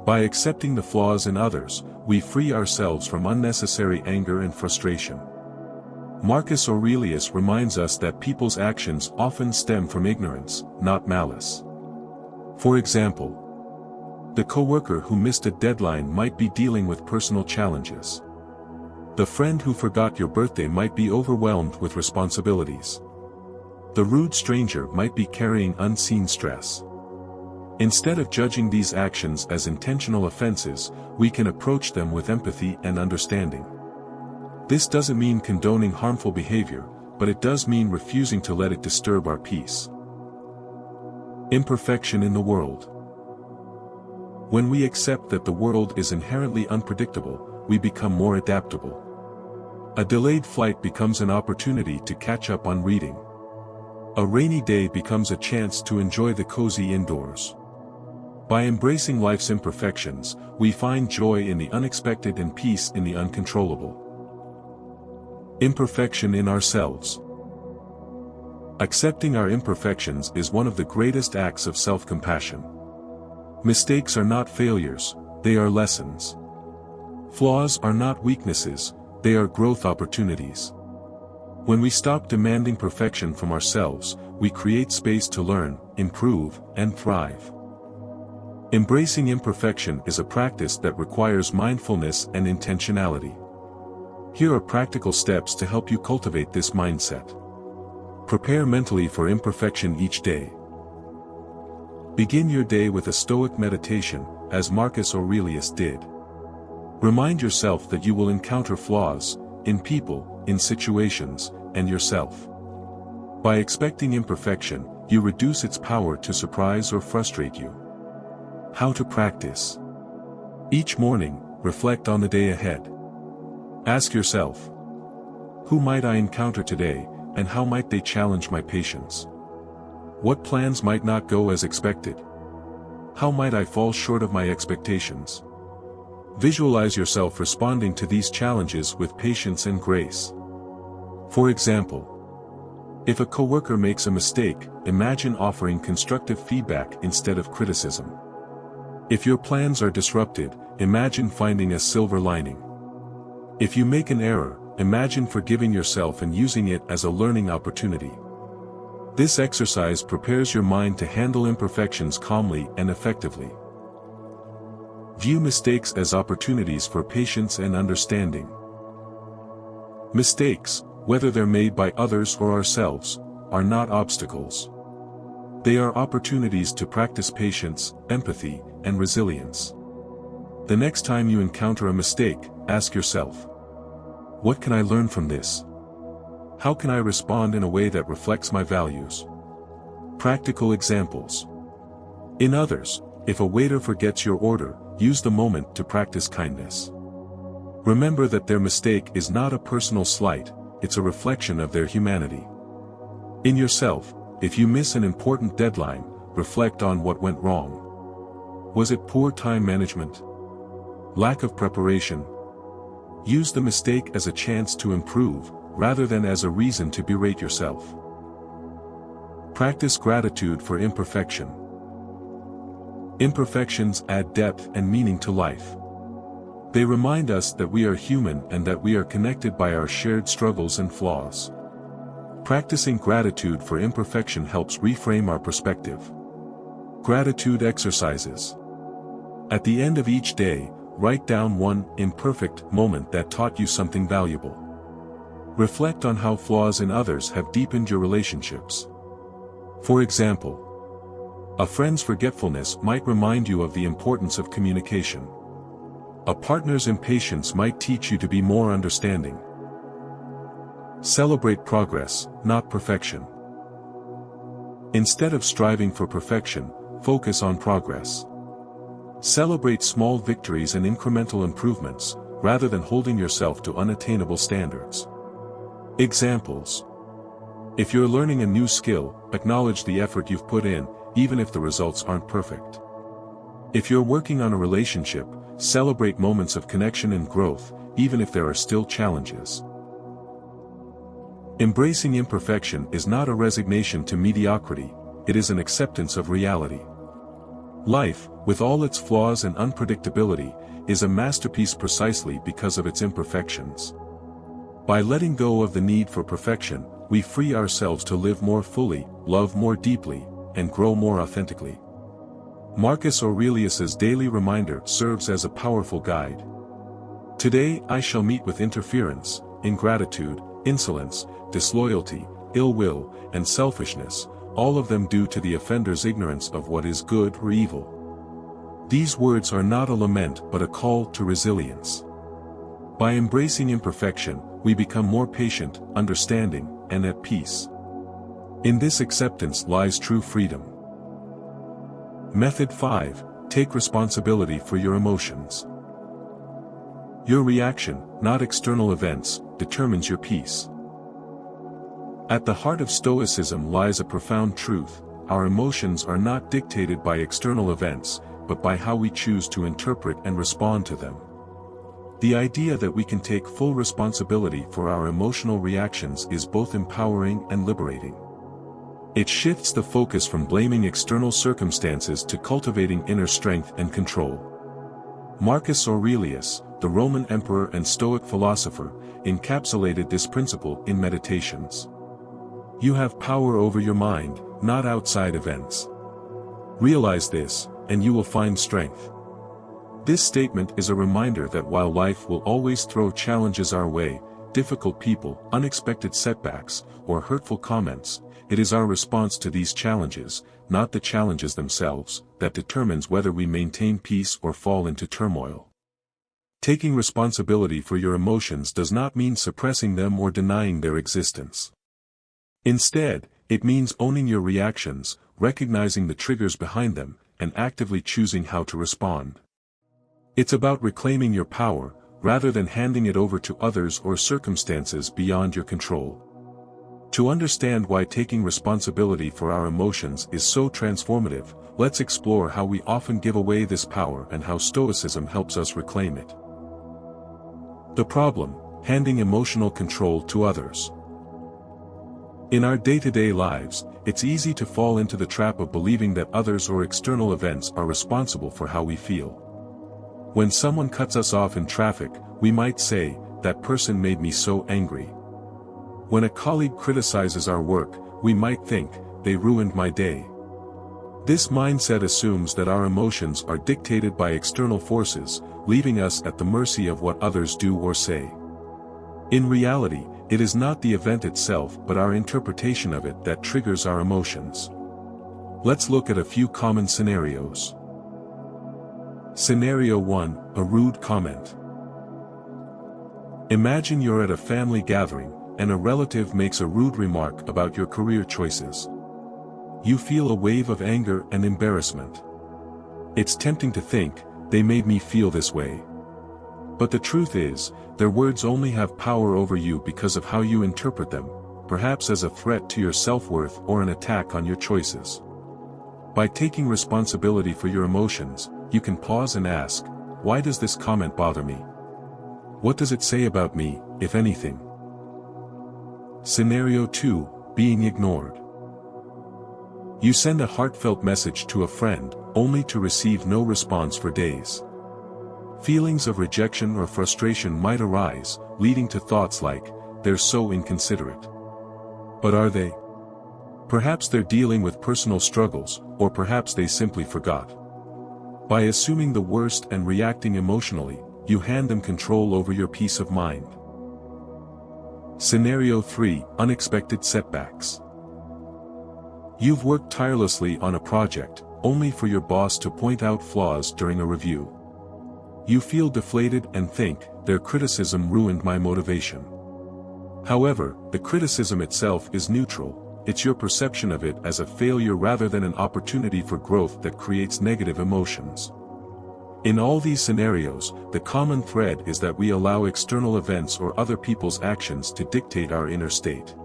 By accepting the flaws in others, we free ourselves from unnecessary anger and frustration. Marcus Aurelius reminds us that people's actions often stem from ignorance, not malice. For example, the coworker who missed a deadline might be dealing with personal challenges. The friend who forgot your birthday might be overwhelmed with responsibilities. The rude stranger might be carrying unseen stress. Instead of judging these actions as intentional offenses, we can approach them with empathy and understanding. This doesn't mean condoning harmful behavior, but it does mean refusing to let it disturb our peace. Imperfection in the world. When we accept that the world is inherently unpredictable, we become more adaptable. A delayed flight becomes an opportunity to catch up on reading. A rainy day becomes a chance to enjoy the cozy indoors. By embracing life's imperfections, we find joy in the unexpected and peace in the uncontrollable. Imperfection in ourselves. Accepting our imperfections is one of the greatest acts of self-compassion. Mistakes are not failures, they are lessons. Flaws are not weaknesses, they are growth opportunities. When we stop demanding perfection from ourselves, we create space to learn, improve, and thrive. Embracing imperfection is a practice that requires mindfulness and intentionality. Here are practical steps to help you cultivate this mindset. Prepare mentally for imperfection each day. Begin your day with a Stoic meditation, as Marcus Aurelius did. Remind yourself that you will encounter flaws, in people, in situations, and yourself. By expecting imperfection, you reduce its power to surprise or frustrate you. How to practice. Each morning, reflect on the day ahead. Ask yourself, who might I encounter today, and how might they challenge my patience? What plans might not go as expected? How might I fall short of my expectations? Visualize yourself responding to these challenges with patience and grace. For example, if a coworker makes a mistake, imagine offering constructive feedback instead of criticism. If your plans are disrupted, imagine finding a silver lining. If you make an error, imagine forgiving yourself and using it as a learning opportunity. This exercise prepares your mind to handle imperfections calmly and effectively. View mistakes as opportunities for patience and understanding. Mistakes, whether they're made by others or ourselves, are not obstacles. They are opportunities to practice patience, empathy, and resilience. The next time you encounter a mistake, ask yourself, what can I learn from this? How can I respond in a way that reflects my values? Practical examples. In others, if a waiter forgets your order, use the moment to practice kindness. Remember that their mistake is not a personal slight, it's a reflection of their humanity. In yourself, if you miss an important deadline, reflect on what went wrong. Was it poor time management? Lack of preparation? Use the mistake as a chance to improve, rather than as a reason to berate yourself. Practice gratitude for imperfection. Imperfections add depth and meaning to life. They remind us that we are human and that we are connected by our shared struggles and flaws. Practicing gratitude for imperfection helps reframe our perspective. Gratitude exercises. At the end of each day, write down one imperfect moment that taught you something valuable. Reflect on how flaws in others have deepened your relationships. For example, a friend's forgetfulness might remind you of the importance of communication. A partner's impatience might teach you to be more understanding. Celebrate progress, not perfection. Instead of striving for perfection, focus on progress. Celebrate small victories and incremental improvements, rather than holding yourself to unattainable standards. Examples. If you're learning a new skill, acknowledge the effort you've put in, even if the results aren't perfect. If you're working on a relationship, celebrate moments of connection and growth, even if there are still challenges. Embracing imperfection is not a resignation to mediocrity, it is an acceptance of reality. Life, with all its flaws and unpredictability, is a masterpiece precisely because of its imperfections. By letting go of the need for perfection, we free ourselves to live more fully, love more deeply, and grow more authentically. Marcus Aurelius's daily reminder serves as a powerful guide. Today I shall meet with interference, ingratitude, insolence, disloyalty, ill will, and selfishness, all of them due to the offender's ignorance of what is good or evil. These words are not a lament but a call to resilience. By embracing imperfection, we become more patient, understanding, and at peace. In this acceptance lies true freedom. Method 5. Take responsibility for your emotions. Your reaction, not external events, determines your peace. At the heart of Stoicism lies a profound truth: our emotions are not dictated by external events, but by how we choose to interpret and respond to them. The idea that we can take full responsibility for our emotional reactions is both empowering and liberating. It shifts the focus from blaming external circumstances to cultivating inner strength and control. Marcus Aurelius, the Roman emperor and Stoic philosopher, encapsulated this principle in Meditations. You have power over your mind, not outside events. Realize this, and you will find strength. This statement is a reminder that while life will always throw challenges our way, difficult people, unexpected setbacks, or hurtful comments, it is our response to these challenges, not the challenges themselves, that determines whether we maintain peace or fall into turmoil. Taking responsibility for your emotions does not mean suppressing them or denying their existence. Instead, it means owning your reactions, recognizing the triggers behind them, and actively choosing how to respond. It's about reclaiming your power, rather than handing it over to others or circumstances beyond your control. To understand why taking responsibility for our emotions is so transformative, let's explore how we often give away this power and how Stoicism helps us reclaim it. The problem: handing emotional control to others. In our day-to-day lives, it's easy to fall into the trap of believing that others or external events are responsible for how we feel. When someone cuts us off in traffic, we might say, "That person made me so angry." When a colleague criticizes our work, we might think, "They ruined my day." This mindset assumes that our emotions are dictated by external forces, leaving us at the mercy of what others do or say. In reality, it is not the event itself but our interpretation of it that triggers our emotions. Let's look at a few common scenarios. Scenario 1: a rude comment. Imagine you're at a family gathering, and a relative makes a rude remark about your career choices. You feel a wave of anger and embarrassment. It's tempting to think, "They made me feel this way." But the truth is, their words only have power over you because of how you interpret them, perhaps as a threat to your self-worth or an attack on your choices. By taking responsibility for your emotions, you can pause and ask, "Why does this comment bother me? What does it say about me, if anything?" Scenario 2: being ignored. You send a heartfelt message to a friend, only to receive no response for days. Feelings of rejection or frustration might arise, leading to thoughts like, "They're so inconsiderate." But are they? Perhaps they're dealing with personal struggles, or perhaps they simply forgot. By assuming the worst and reacting emotionally, you hand them control over your peace of mind. Scenario 3: unexpected setbacks. You've worked tirelessly on a project, only for your boss to point out flaws during a review. You feel deflated and think, "Their criticism ruined my motivation." However, the criticism itself is neutral. It's your perception of it as a failure rather than an opportunity for growth that creates negative emotions. In all these scenarios, the common thread is that we allow external events or other people's actions to dictate our inner state.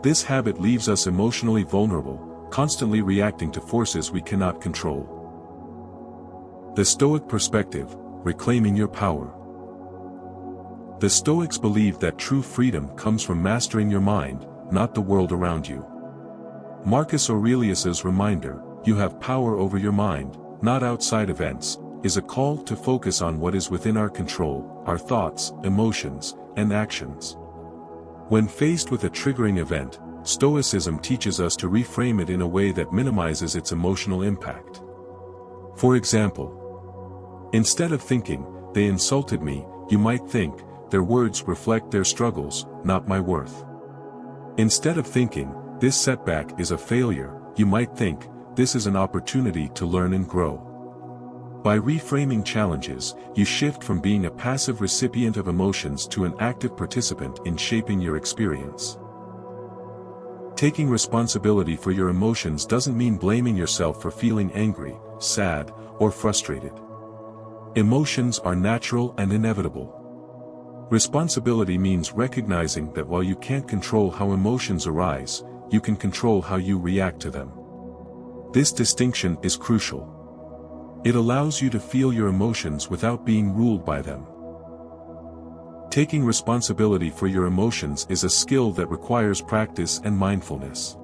This habit leaves us emotionally vulnerable, constantly reacting to forces we cannot control. The Stoic perspective: reclaiming your power. The Stoics believe that true freedom comes from mastering your mind, not the world around you. Marcus Aurelius's reminder, "You have power over your mind, not outside events," is a call to focus on what is within our control, our thoughts, emotions, and actions. When faced with a triggering event, Stoicism teaches us to reframe it in a way that minimizes its emotional impact. For example, instead of thinking, "They insulted me," you might think, "Their words reflect their struggles, not my worth." Instead of thinking, "This setback is a failure," you might think, "This is an opportunity to learn and grow." By reframing challenges, you shift from being a passive recipient of emotions to an active participant in shaping your experience. Taking responsibility for your emotions doesn't mean blaming yourself for feeling angry, sad, or frustrated. Emotions are natural and inevitable. Responsibility means recognizing that while you can't control how emotions arise, you can control how you react to them. This distinction is crucial. It allows you to feel your emotions without being ruled by them. Taking responsibility for your emotions is a skill that requires practice and mindfulness.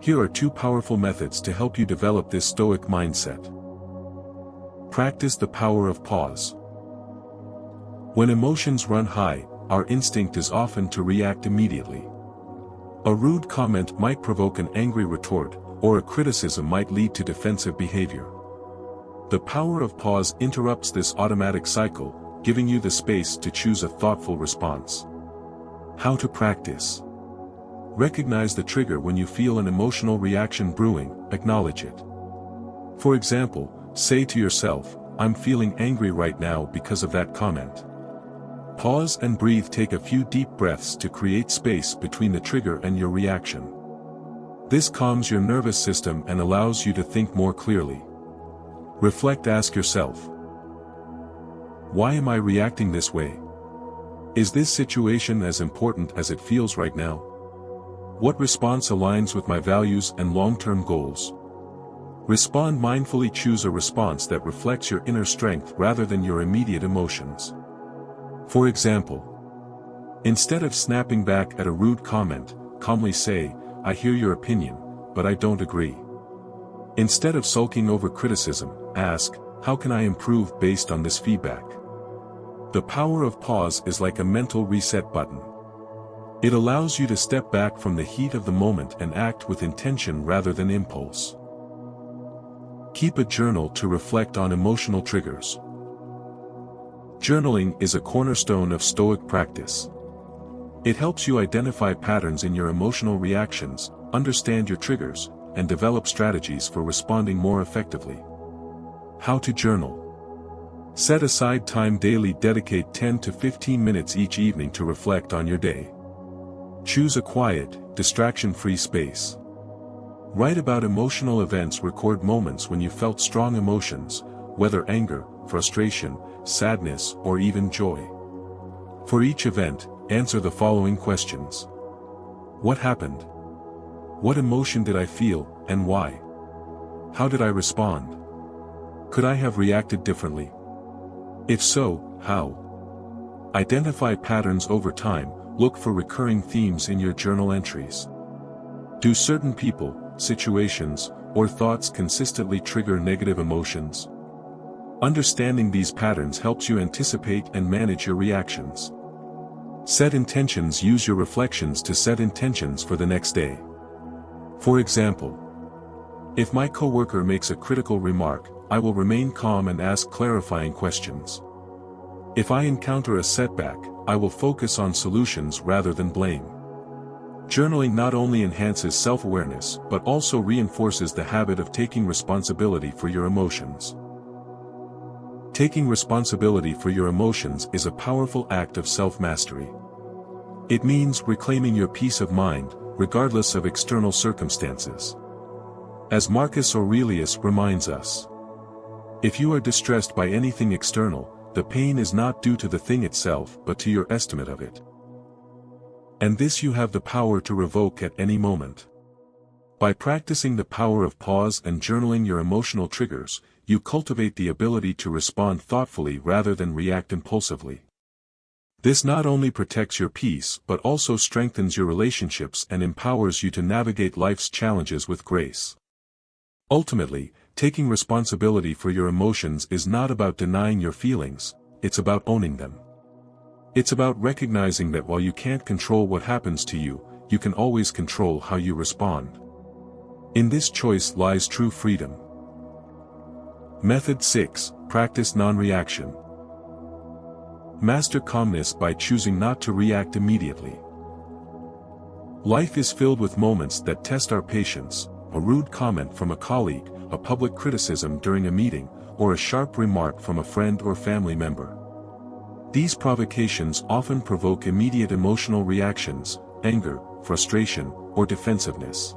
Here are two powerful methods to help you develop this Stoic mindset. Practice the power of pause. When emotions run high, our instinct is often to react immediately. A rude comment might provoke an angry retort, or a criticism might lead to defensive behavior. The power of pause interrupts this automatic cycle, giving you the space to choose a thoughtful response. How to practice. Recognize the trigger when you feel an emotional reaction brewing, acknowledge it. For example, say to yourself, "I'm feeling angry right now because of that comment." Pause and breathe. Take a few deep breaths to create space between the trigger and your reaction. This calms your nervous system and allows you to think more clearly. Reflect. Ask yourself, why am I reacting this way? Is this situation as important as it feels right now? What response aligns with my values and long-term goals? Respond mindfully. Choose a response that reflects your inner strength rather than your immediate emotions. For example, instead of snapping back at a rude comment, calmly say, "I hear your opinion, but I don't agree." Instead of sulking over criticism, ask, "How can I improve based on this feedback?" The power of pause is like a mental reset button. It allows you to step back from the heat of the moment and act with intention rather than impulse. Keep a journal to reflect on emotional triggers. Journaling is a cornerstone of Stoic practice. It helps you identify patterns in your emotional reactions, understand your triggers, and develop strategies for responding more effectively. How to journal. Set aside time daily. Dedicate 10 to 15 minutes each evening to reflect on your day. Choose a quiet, distraction-free space. Write about emotional events. Record moments when you felt strong emotions, whether anger, frustration, sadness, or even joy. For each event, answer the following questions. What happened? What emotion did I feel, and why? How did I respond? Could I have reacted differently? If so, how? Identify patterns over time. Look for recurring themes in your journal entries. Do certain people, situations, or thoughts consistently trigger negative emotions? Understanding these patterns helps you anticipate and manage your reactions. Set intentions. Use your reflections to set intentions for the next day. For example, if my coworker makes a critical remark, I will remain calm and ask clarifying questions. If I encounter a setback, I will focus on solutions rather than blame. Journaling not only enhances self-awareness but also reinforces the habit of taking responsibility for your emotions. Taking responsibility for your emotions is a powerful act of self-mastery. It means reclaiming your peace of mind, regardless of external circumstances. As Marcus Aurelius reminds us, if you are distressed by anything external, the pain is not due to the thing itself but to your estimate of it. And this you have the power to revoke at any moment. By practicing the power of pause and journaling your emotional triggers, you cultivate the ability to respond thoughtfully rather than react impulsively. This not only protects your peace but also strengthens your relationships and empowers you to navigate life's challenges with grace. Ultimately, taking responsibility for your emotions is not about denying your feelings, it's about owning them. It's about recognizing that while you can't control what happens to you, you can always control how you respond. In this choice lies true freedom. Method 6. Practice non-reaction. Master calmness by choosing not to react immediately. Life is filled with moments that test our patience: a rude comment from a colleague, a public criticism during a meeting, or a sharp remark from a friend or family member. These provocations often provoke immediate emotional reactions: anger, frustration, or defensiveness.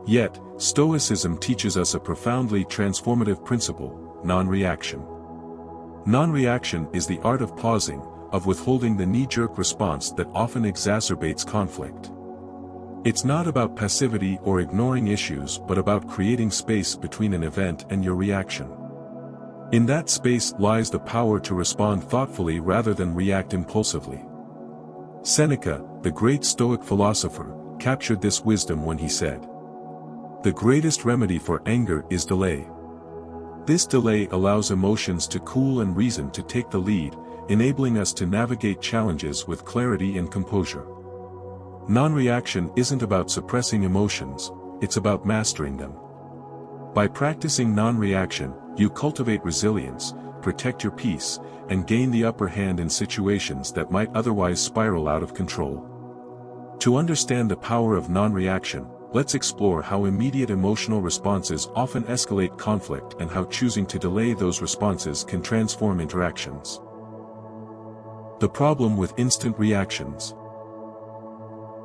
Yet, Stoicism teaches us a profoundly transformative principle: non-reaction. Non-reaction is the art of pausing, of withholding the knee-jerk response that often exacerbates conflict. It's not about passivity or ignoring issues but about creating space between an event and your reaction. In that space lies the power to respond thoughtfully rather than react impulsively. Seneca, the great Stoic philosopher, captured this wisdom when he said, "The greatest remedy for anger is delay." This delay allows emotions to cool and reason to take the lead, enabling us to navigate challenges with clarity and composure. Non-reaction isn't about suppressing emotions, it's about mastering them. By practicing non-reaction, you cultivate resilience, protect your peace, and gain the upper hand in situations that might otherwise spiral out of control. To understand the power of non-reaction, let's explore how immediate emotional responses often escalate conflict and how choosing to delay those responses can transform interactions. The problem with instant reactions.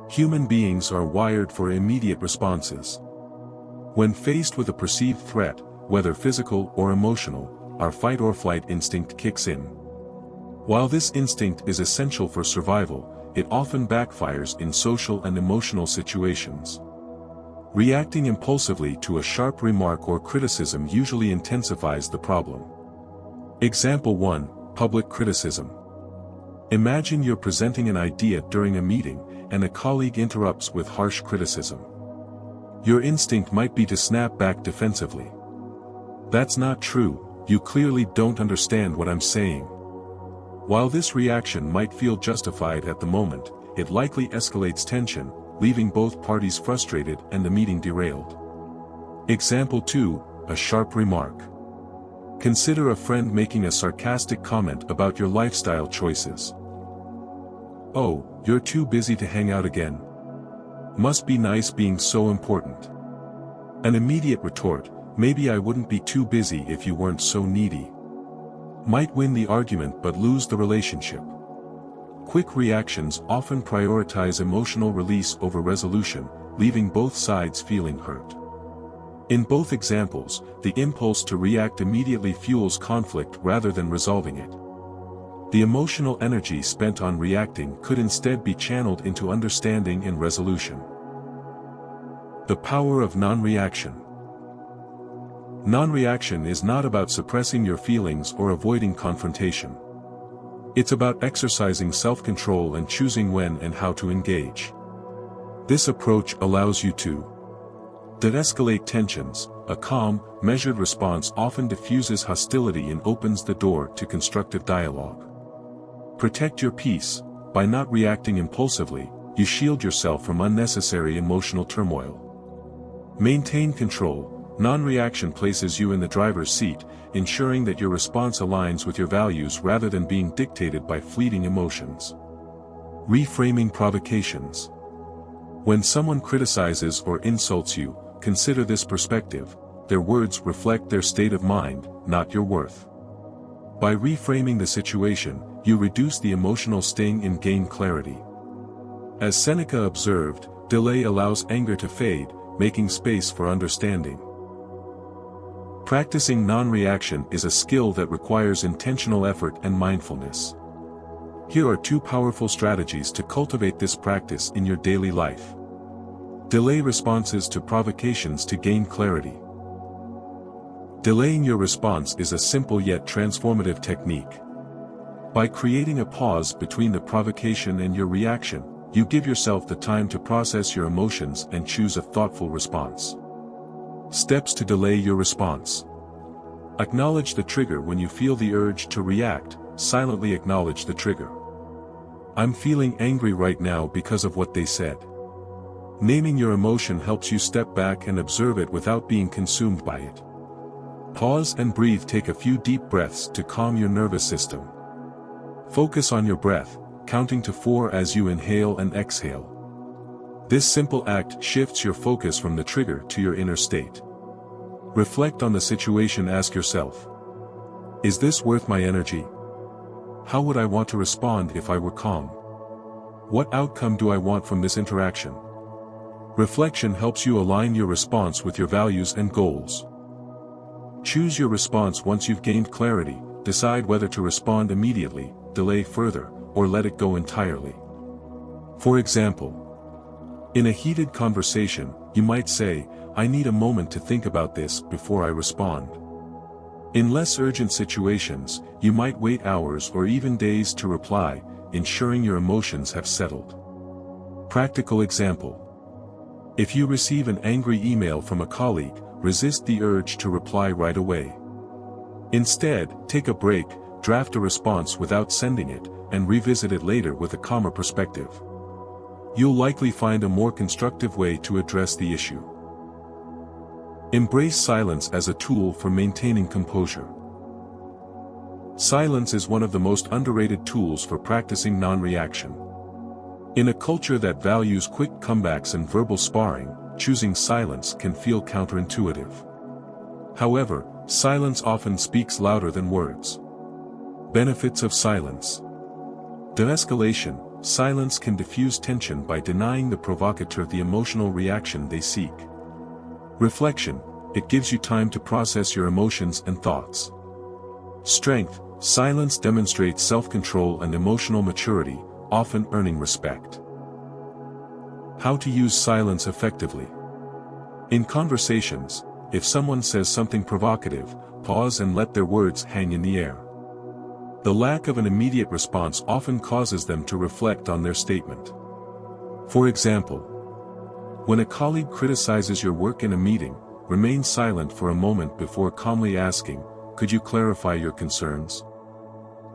Human beings are wired for immediate responses. When faced with a perceived threat, whether physical or emotional, our fight-or-flight instinct kicks in. While this instinct is essential for survival, it often backfires in social and emotional situations. Reacting impulsively to a sharp remark or criticism usually intensifies the problem. Example 1. Public criticism. Imagine you're presenting an idea during a meeting, and a colleague interrupts with harsh criticism. Your instinct might be to snap back defensively. "That's not true, you clearly don't understand what I'm saying." While this reaction might feel justified at the moment, it likely escalates tension, leaving both parties frustrated and the meeting derailed. Example 2. A sharp remark. Consider a friend making a sarcastic comment about your lifestyle choices. "Oh, you're too busy to hang out again. Must be nice being so important." An immediate retort, "Maybe I wouldn't be too busy if you weren't so needy," might win the argument but lose the relationship. Quick reactions often prioritize emotional release over resolution, leaving both sides feeling hurt. In both examples, the impulse to react immediately fuels conflict rather than resolving it. The emotional energy spent on reacting could instead be channeled into understanding and resolution. The power of non-reaction. Non-reaction is not about suppressing your feelings or avoiding confrontation. It's about exercising self-control and choosing when and how to engage. This approach allows you to de-escalate tensions. A calm, measured response often diffuses hostility and opens the door to constructive dialogue. Protect your peace. By not reacting impulsively, you shield yourself from unnecessary emotional turmoil. Maintain control. Non-reaction places you in the driver's seat, ensuring that your response aligns with your values rather than being dictated by fleeting emotions. Reframing provocations. When someone criticizes or insults you, consider this perspective: their words reflect their state of mind, not your worth. By reframing the situation, you reduce the emotional sting and gain clarity. As Seneca observed, delay allows anger to fade, making space for understanding. Practicing non-reaction is a skill that requires intentional effort and mindfulness. Here are 2 powerful strategies to cultivate this practice in your daily life. Delay responses to provocations to gain clarity. Delaying your response is a simple yet transformative technique. By creating a pause between the provocation and your reaction, you give yourself the time to process your emotions and choose a thoughtful response. Steps to delay your response. Acknowledge the trigger when you feel the urge to react. Silently acknowledge the trigger. I'm feeling angry right now because of what they said. Naming your emotion helps you step back and observe it without being consumed by it. Pause and breathe. Take a few deep breaths to calm your nervous system. Focus on your breath, counting to 4 as you inhale and exhale. This simple act shifts your focus from the trigger to your inner state. Reflect on the situation. Ask yourself, is this worth my energy? How would I want to respond if I were calm? What outcome do I want from this interaction? Reflection helps you align your response with your values and goals. Choose your response once you've gained clarity. Decide whether to respond immediately, delay further, or let it go entirely. For example, in a heated conversation, you might say, I need a moment to think about this before I respond. In less urgent situations, you might wait hours or even days to reply, ensuring your emotions have settled. Practical example. If you receive an angry email from a colleague, resist the urge to reply right away. Instead, take a break, draft a response without sending it, and revisit it later with a calmer perspective. You'll likely find a more constructive way to address the issue. Embrace silence as a tool for maintaining composure. Silence is one of the most underrated tools for practicing non-reaction. In a culture that values quick comebacks and verbal sparring, choosing silence can feel counterintuitive. However, silence often speaks louder than words. Benefits of silence. De-escalation. Silence can diffuse tension by denying the provocateur the emotional reaction they seek. Reflection. It gives you time to process your emotions and thoughts. Strength. Silence demonstrates self-control and emotional maturity, often earning respect. How to use silence effectively. In conversations, if someone says something provocative, pause and let their words hang in the air. The lack of an immediate response often causes them to reflect on their statement. For example, when a colleague criticizes your work in a meeting, remain silent for a moment before calmly asking, could you clarify your concerns?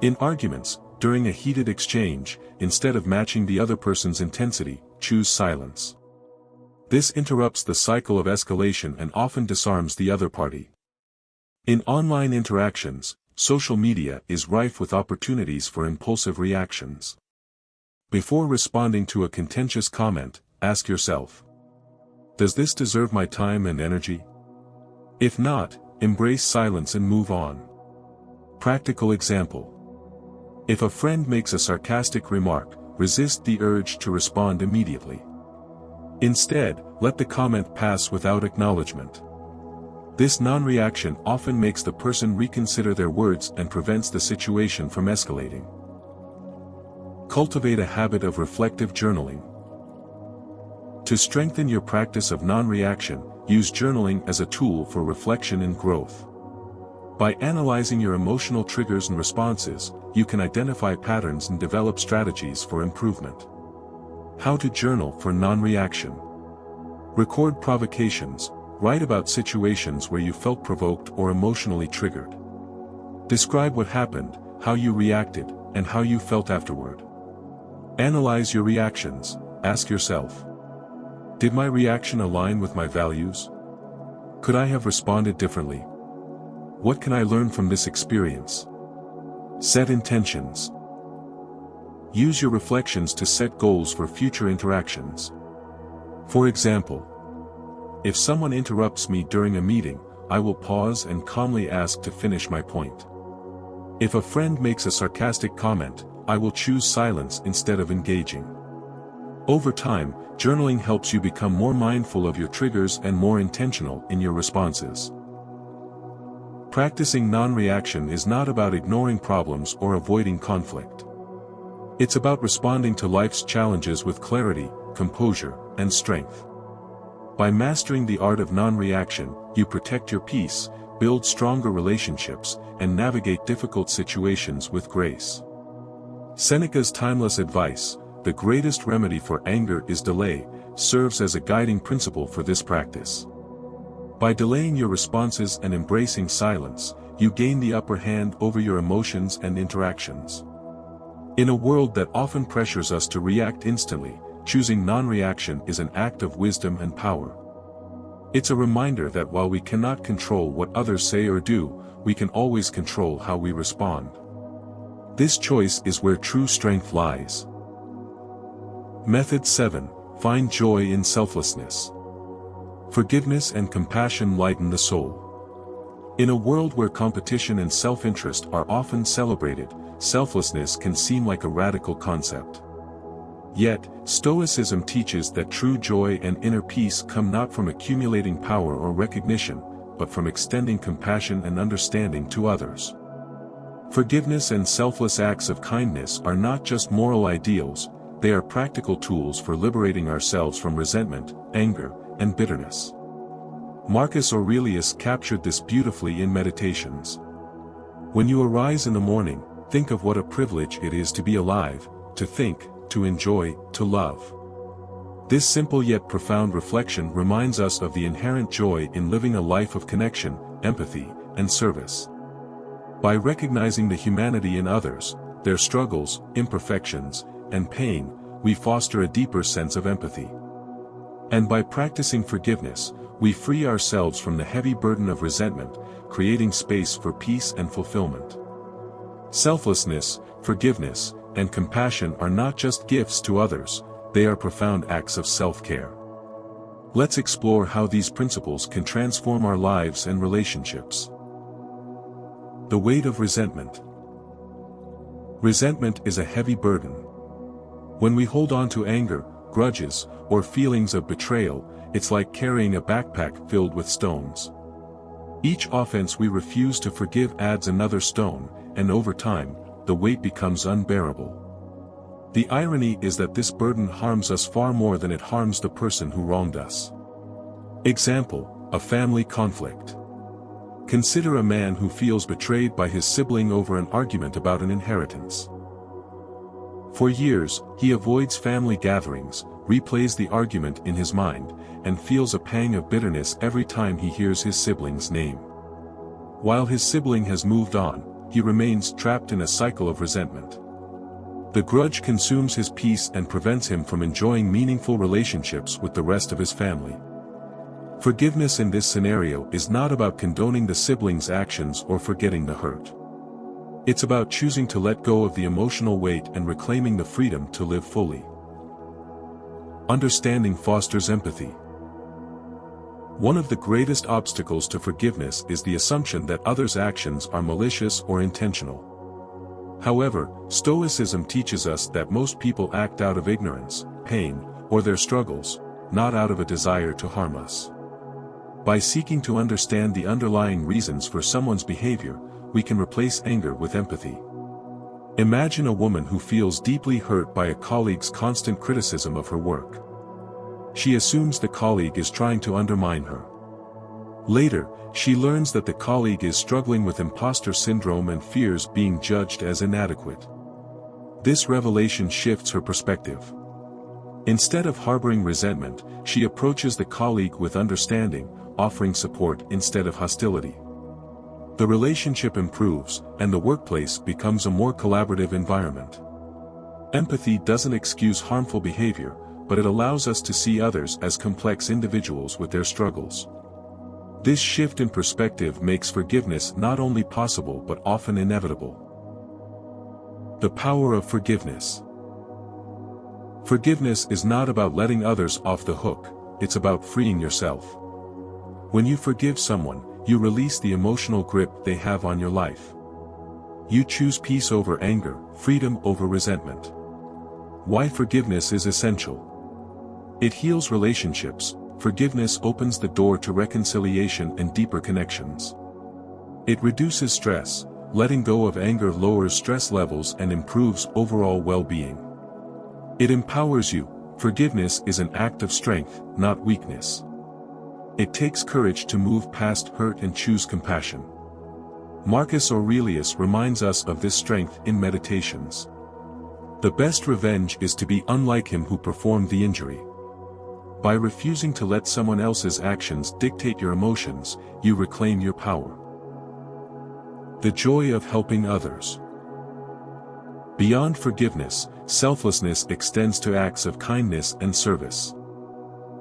In arguments, during a heated exchange, instead of matching the other person's intensity, choose silence. This interrupts the cycle of escalation and often disarms the other party. In online interactions, social media is rife with opportunities for impulsive reactions. Before responding to a contentious comment, ask yourself, does this deserve my time and energy? If not, embrace silence and move on. Practical example. If a friend makes a sarcastic remark, resist the urge to respond immediately. Instead, let the comment pass without acknowledgement. This non-reaction often makes the person reconsider their words and prevents the situation from escalating. Cultivate a habit of reflective journaling. To strengthen your practice of non-reaction, use journaling as a tool for reflection and growth. By analyzing your emotional triggers and responses, you can identify patterns and develop strategies for improvement. How to journal for non-reaction. Record provocations. Write about situations where you felt provoked or emotionally triggered. Describe what happened, how you reacted, and how you felt afterward. Analyze your reactions. Ask yourself, did my reaction align with my values? Could I have responded differently? What can I learn from this experience? Set intentions. Use your reflections to set goals for future interactions. For example, if someone interrupts me during a meeting, I will pause and calmly ask to finish my point. If a friend makes a sarcastic comment, I will choose silence instead of engaging. Over time, journaling helps you become more mindful of your triggers and more intentional in your responses. Practicing non-reaction is not about ignoring problems or avoiding conflict. It's about responding to life's challenges with clarity, composure, and strength. By mastering the art of non-reaction, you protect your peace, build stronger relationships, and navigate difficult situations with grace. Seneca's timeless advice, "The greatest remedy for anger is delay," serves as a guiding principle for this practice. By delaying your responses and embracing silence, you gain the upper hand over your emotions and interactions. In a world that often pressures us to react instantly, choosing non-reaction is an act of wisdom and power. It's a reminder that while we cannot control what others say or do, we can always control how we respond. This choice is where true strength lies. Method 7. Find joy in selflessness. Forgiveness and compassion lighten the soul. In a world where competition and self-interest are often celebrated, selflessness can seem like a radical concept. Yet, Stoicism teaches that true joy and inner peace come not from accumulating power or recognition, but from extending compassion and understanding to others. Forgiveness and selfless acts of kindness are not just moral ideals, they are practical tools for liberating ourselves from resentment, anger, and bitterness. Marcus Aurelius captured this beautifully in Meditations. When you arise in the morning, think of what a privilege it is to be alive, to think, to enjoy, to love. This simple yet profound reflection reminds us of the inherent joy in living a life of connection, empathy, and service. By recognizing the humanity in others, their struggles, imperfections, and pain, we foster a deeper sense of empathy. And by practicing forgiveness, we free ourselves from the heavy burden of resentment, creating space for peace and fulfillment. Selflessness, forgiveness, and compassion are not just gifts to others, they are profound acts of self-care. Let's explore how these principles can transform our lives and relationships. The weight of resentment. Resentment is a heavy burden. When we hold on to anger, grudges, or feelings of betrayal, it's like carrying a backpack filled with stones. Each offense we refuse to forgive adds another stone, and over time, the weight becomes unbearable. The irony is that this burden harms us far more than it harms the person who wronged us. Example: a family conflict. Consider a man who feels betrayed by his sibling over an argument about an inheritance. For years, he avoids family gatherings, replays the argument in his mind, and feels a pang of bitterness every time he hears his sibling's name. While his sibling has moved on, he remains trapped in a cycle of resentment. The grudge consumes his peace and prevents him from enjoying meaningful relationships with the rest of his family. Forgiveness in this scenario is not about condoning the sibling's actions or forgetting the hurt. It's about choosing to let go of the emotional weight and reclaiming the freedom to live fully. Understanding fosters empathy. One of the greatest obstacles to forgiveness is the assumption that others' actions are malicious or intentional. However, Stoicism teaches us that most people act out of ignorance, pain, or their struggles, not out of a desire to harm us. By seeking to understand the underlying reasons for someone's behavior, we can replace anger with empathy. Imagine a woman who feels deeply hurt by a colleague's constant criticism of her work. She assumes the colleague is trying to undermine her. Later, she learns that the colleague is struggling with imposter syndrome and fears being judged as inadequate. This revelation shifts her perspective. Instead of harboring resentment, she approaches the colleague with understanding, offering support instead of hostility. The relationship improves, and the workplace becomes a more collaborative environment. Empathy doesn't excuse harmful behavior, but it allows us to see others as complex individuals with their struggles. This shift in perspective makes forgiveness not only possible but often inevitable. The power of forgiveness. Forgiveness is not about letting others off the hook, it's about freeing yourself. When you forgive someone, you release the emotional grip they have on your life. You choose peace over anger, freedom over resentment. Why forgiveness is essential. It heals relationships. Forgiveness opens the door to reconciliation and deeper connections. It reduces stress. Letting go of anger lowers stress levels and improves overall well-being. It empowers you. Forgiveness is an act of strength, not weakness. It takes courage to move past hurt and choose compassion. Marcus Aurelius reminds us of this strength in Meditations. The best revenge is to be unlike him who performed the injury. By refusing to let someone else's actions dictate your emotions, you reclaim your power. The joy of helping others. Beyond forgiveness, selflessness extends to acts of kindness and service.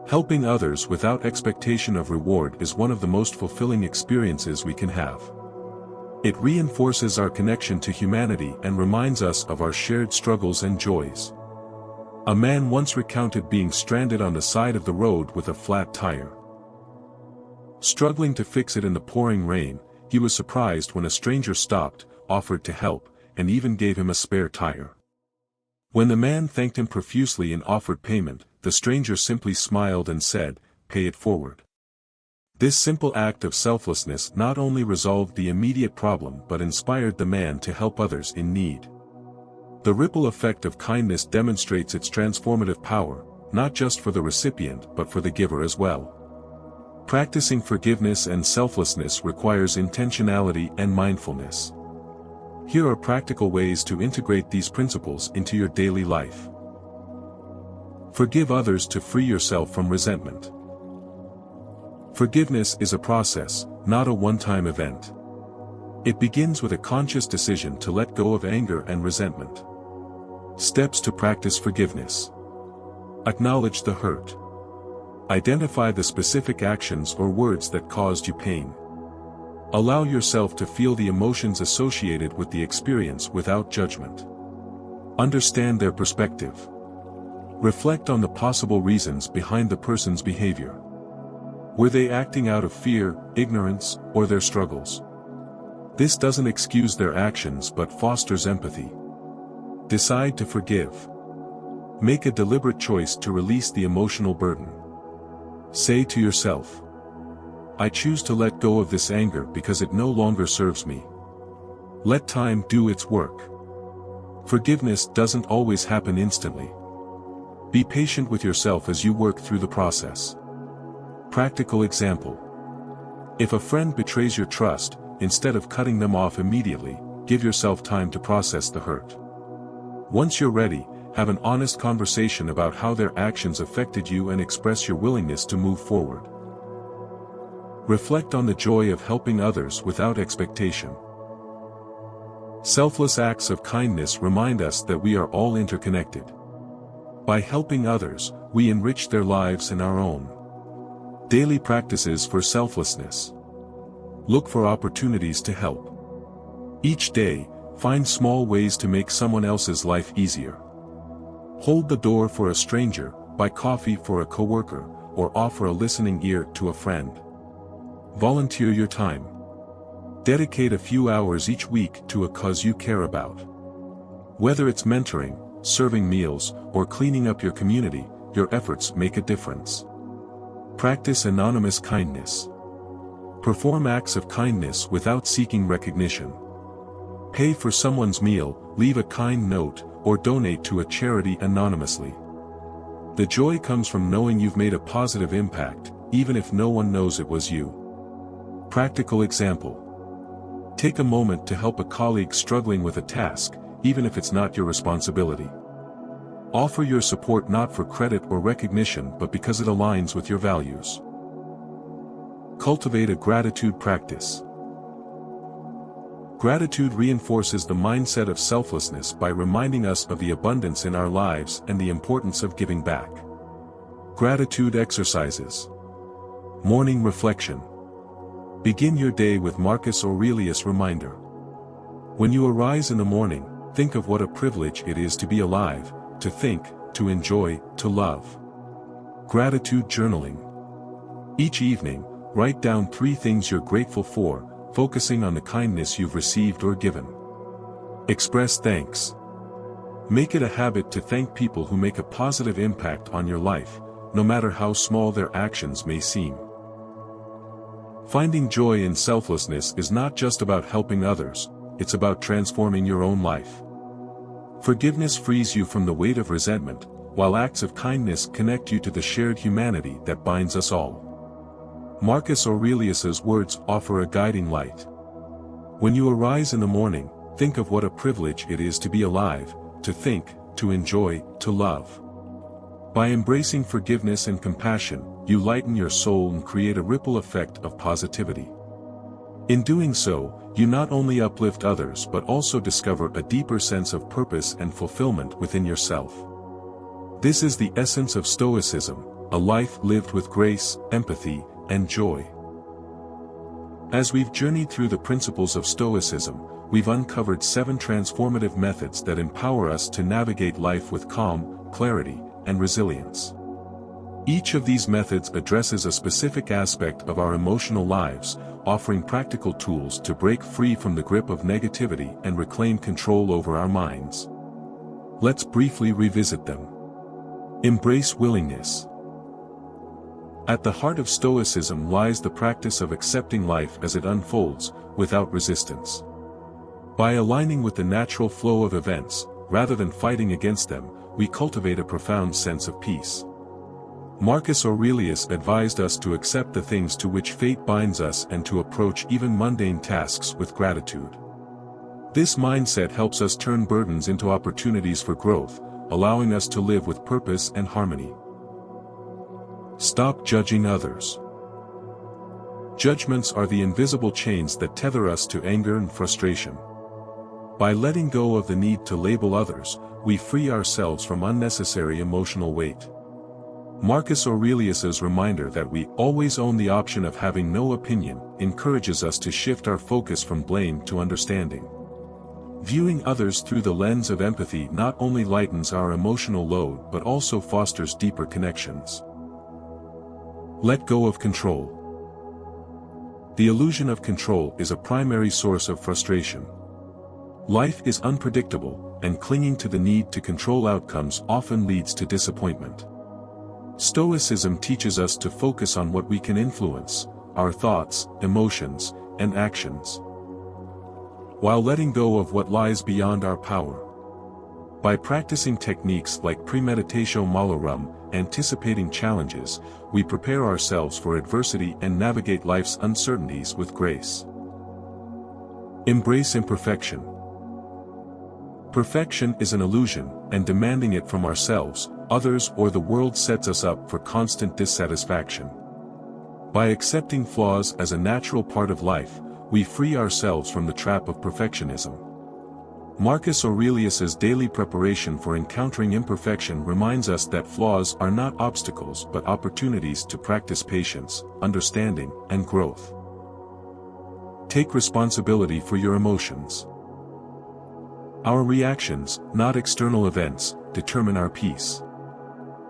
Helping others without expectation of reward is one of the most fulfilling experiences we can have. It reinforces our connection to humanity and reminds us of our shared struggles and joys. A man once recounted being stranded on the side of the road with a flat tire. Struggling to fix it in the pouring rain, he was surprised when a stranger stopped, offered to help, and even gave him a spare tire. When the man thanked him profusely and offered payment, the stranger simply smiled and said, "Pay it forward." This simple act of selflessness not only resolved the immediate problem but inspired the man to help others in need. The ripple effect of kindness demonstrates its transformative power, not just for the recipient but for the giver as well. Practicing forgiveness and selflessness requires intentionality and mindfulness. Here are practical ways to integrate these principles into your daily life. Forgive others to free yourself from resentment. Forgiveness is a process, not a one-time event. It begins with a conscious decision to let go of anger and resentment. Steps to practice forgiveness. Acknowledge the hurt. Identify the specific actions or words that caused you pain. Allow yourself to feel the emotions associated with the experience without judgment. Understand their perspective. Reflect on the possible reasons behind the person's behavior. Were they acting out of fear, ignorance, or their struggles? This doesn't excuse their actions but fosters empathy. Decide to forgive. Make a deliberate choice to release the emotional burden. Say to yourself, "I choose to let go of this anger because it no longer serves me." Let time do its work. Forgiveness doesn't always happen instantly. Be patient with yourself as you work through the process. Practical example. If a friend betrays your trust, instead of cutting them off immediately, give yourself time to process the hurt. Once you're ready, have an honest conversation about how their actions affected you and express your willingness to move forward. Reflect on the joy of helping others without expectation. Selfless acts of kindness remind us that we are all interconnected. By helping others, we enrich their lives and our own. Daily practices for selflessness. Look for opportunities to help. Each day, find small ways to make someone else's life easier. Hold the door for a stranger, buy coffee for a coworker, or offer a listening ear to a friend. Volunteer your time. Dedicate a few hours each week to a cause you care about. Whether it's mentoring, serving meals, or cleaning up your community, your efforts make a difference. Practice anonymous kindness. Perform acts of kindness without seeking recognition. Pay for someone's meal, leave a kind note, or donate to a charity anonymously. The joy comes from knowing you've made a positive impact, even if no one knows it was you. Practical example. Take a moment to help a colleague struggling with a task, even if it's not your responsibility. Offer your support not for credit or recognition but because it aligns with your values. Cultivate a gratitude practice. Gratitude reinforces the mindset of selflessness by reminding us of the abundance in our lives and the importance of giving back. Gratitude exercises. Morning reflection. Begin your day with Marcus Aurelius' reminder. When you arise in the morning, think of what a privilege it is to be alive, to think, to enjoy, to love. Gratitude journaling. Each evening, write down 3 things you're grateful for, focusing on the kindness you've received or given. Express thanks. Make it a habit to thank people who make a positive impact on your life, no matter how small their actions may seem. Finding joy in selflessness is not just about helping others, it's about transforming your own life. Forgiveness frees you from the weight of resentment, while acts of kindness connect you to the shared humanity that binds us all. Marcus Aurelius's words offer a guiding light. When you arise in the morning, think of what a privilege it is to be alive, to think, to enjoy, to love. By embracing forgiveness and compassion, you lighten your soul and create a ripple effect of positivity. In doing so, you not only uplift others but also discover a deeper sense of purpose and fulfillment within yourself. This is the essence of Stoicism, a life lived with grace, empathy, and joy. As we've journeyed through the principles of Stoicism, we've uncovered 7 transformative methods that empower us to navigate life with calm, clarity, and resilience. Each of these methods addresses a specific aspect of our emotional lives, offering practical tools to break free from the grip of negativity and reclaim control over our minds. Let's briefly revisit them. Embrace willingness. At the heart of Stoicism lies the practice of accepting life as it unfolds, without resistance. By aligning with the natural flow of events, rather than fighting against them, we cultivate a profound sense of peace. Marcus Aurelius advised us to accept the things to which fate binds us and to approach even mundane tasks with gratitude. This mindset helps us turn burdens into opportunities for growth, allowing us to live with purpose and harmony. Stop judging others. Judgments are the invisible chains that tether us to anger and frustration. By letting go of the need to label others, we free ourselves from unnecessary emotional weight. Marcus Aurelius's reminder that we always own the option of having no opinion encourages us to shift our focus from blame to understanding. Viewing others through the lens of empathy not only lightens our emotional load but also fosters deeper connections. Let go of control. The illusion of control is a primary source of frustration. Life is unpredictable, and clinging to the need to control outcomes often leads to disappointment. Stoicism teaches us to focus on what we can influence, our thoughts, emotions, and actions, while letting go of what lies beyond our power. By practicing techniques like premeditatio malorum, anticipating challenges, we prepare ourselves for adversity and navigate life's uncertainties with grace. Embrace imperfection. Perfection is an illusion, and demanding it from ourselves, others, or the world sets us up for constant dissatisfaction. By accepting flaws as a natural part of life, we free ourselves from the trap of perfectionism. Marcus Aurelius's daily preparation for encountering imperfection reminds us that flaws are not obstacles but opportunities to practice patience, understanding, and growth. Take responsibility for your emotions. Our reactions, not external events, determine our peace.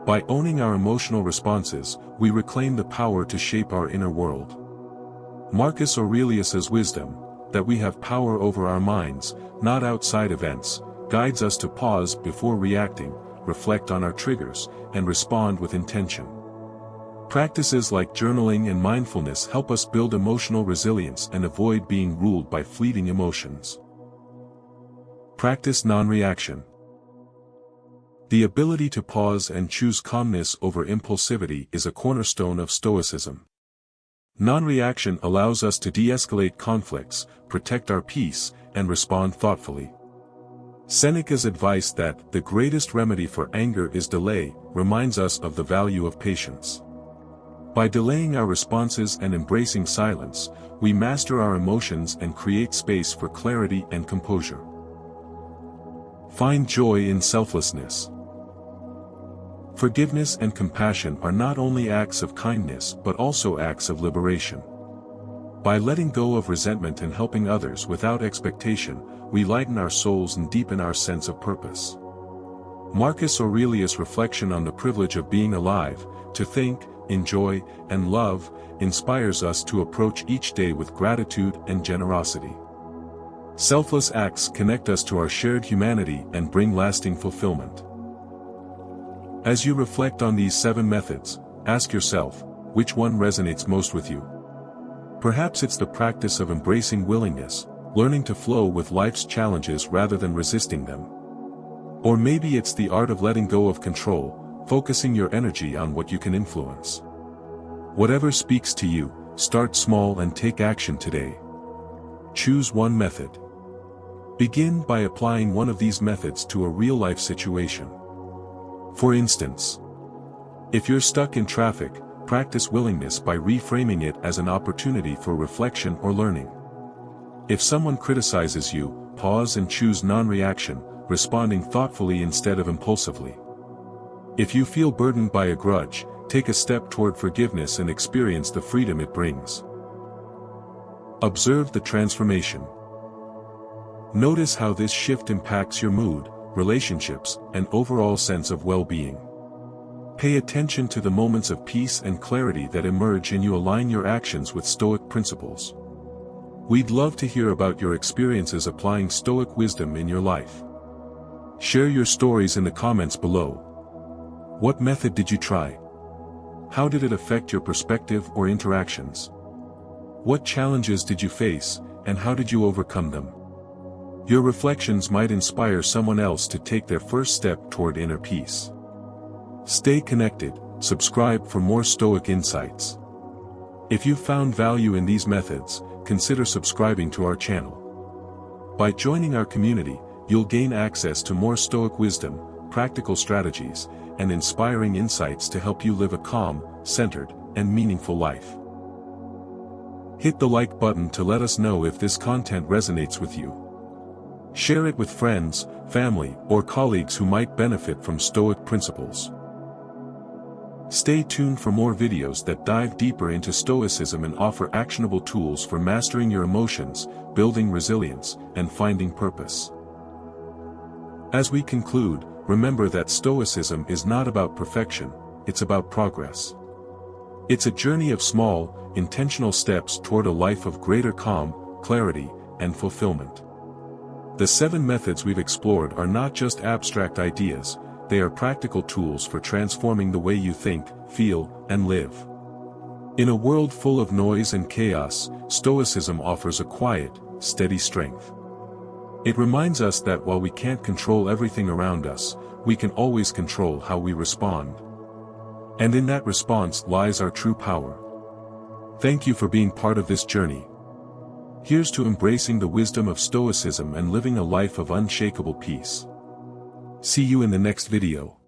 By owning our emotional responses, we reclaim the power to shape our inner world. Marcus Aurelius's wisdom, that we have power over our minds, not outside events, guides us to pause before reacting, reflect on our triggers, and respond with intention. Practices like journaling and mindfulness help us build emotional resilience and avoid being ruled by fleeting emotions. Practice non-reaction. The ability to pause and choose calmness over impulsivity is a cornerstone of Stoicism. Non-reaction allows us to de-escalate conflicts, protect our peace, and respond thoughtfully. Seneca's advice that the greatest remedy for anger is delay reminds us of the value of patience. By delaying our responses and embracing silence, we master our emotions and create space for clarity and composure. Find joy in selflessness. Forgiveness and compassion are not only acts of kindness but also acts of liberation. By letting go of resentment and helping others without expectation, we lighten our souls and deepen our sense of purpose. Marcus Aurelius' reflection on the privilege of being alive, to think, enjoy, and love, inspires us to approach each day with gratitude and generosity. Selfless acts connect us to our shared humanity and bring lasting fulfillment. As you reflect on these 7 methods, ask yourself, which one resonates most with you? Perhaps it's the practice of embracing willingness, learning to flow with life's challenges rather than resisting them. Or maybe it's the art of letting go of control, focusing your energy on what you can influence. Whatever speaks to you, start small and take action today. Choose one method. Begin by applying one of these methods to a real-life situation. For instance, if you're stuck in traffic, practice willingness by reframing it as an opportunity for reflection or learning. If someone criticizes you, pause and choose non-reaction, responding thoughtfully instead of impulsively. If you feel burdened by a grudge, take a step toward forgiveness and experience the freedom it brings. Observe the transformation. Notice how this shift impacts your mood, relationships, and overall sense of well-being. Pay attention to the moments of peace and clarity that emerge and you align your actions with Stoic principles. We'd love to hear about your experiences applying Stoic wisdom in your life. Share your stories in the comments below. What method did you try? How did it affect your perspective or interactions? What challenges did you face, and how did you overcome them? Your reflections might inspire someone else to take their first step toward inner peace. Stay connected, subscribe for more Stoic insights. If you found value in these methods, consider subscribing to our channel. By joining our community, you'll gain access to more Stoic wisdom, practical strategies, and inspiring insights to help you live a calm, centered, and meaningful life. Hit the like button to let us know if this content resonates with you. Share it with friends, family, or colleagues who might benefit from Stoic principles. Stay tuned for more videos that dive deeper into Stoicism and offer actionable tools for mastering your emotions, building resilience, and finding purpose. As we conclude, remember that Stoicism is not about perfection, it's about progress. It's a journey of small, intentional steps toward a life of greater calm, clarity, and fulfillment. The 7 methods we've explored are not just abstract ideas, they are practical tools for transforming the way you think, feel, and live. In a world full of noise and chaos, Stoicism offers a quiet, steady strength. It reminds us that while we can't control everything around us, we can always control how we respond. And in that response lies our true power. Thank you for being part of this journey. Here's to embracing the wisdom of Stoicism and living a life of unshakable peace. See you in the next video.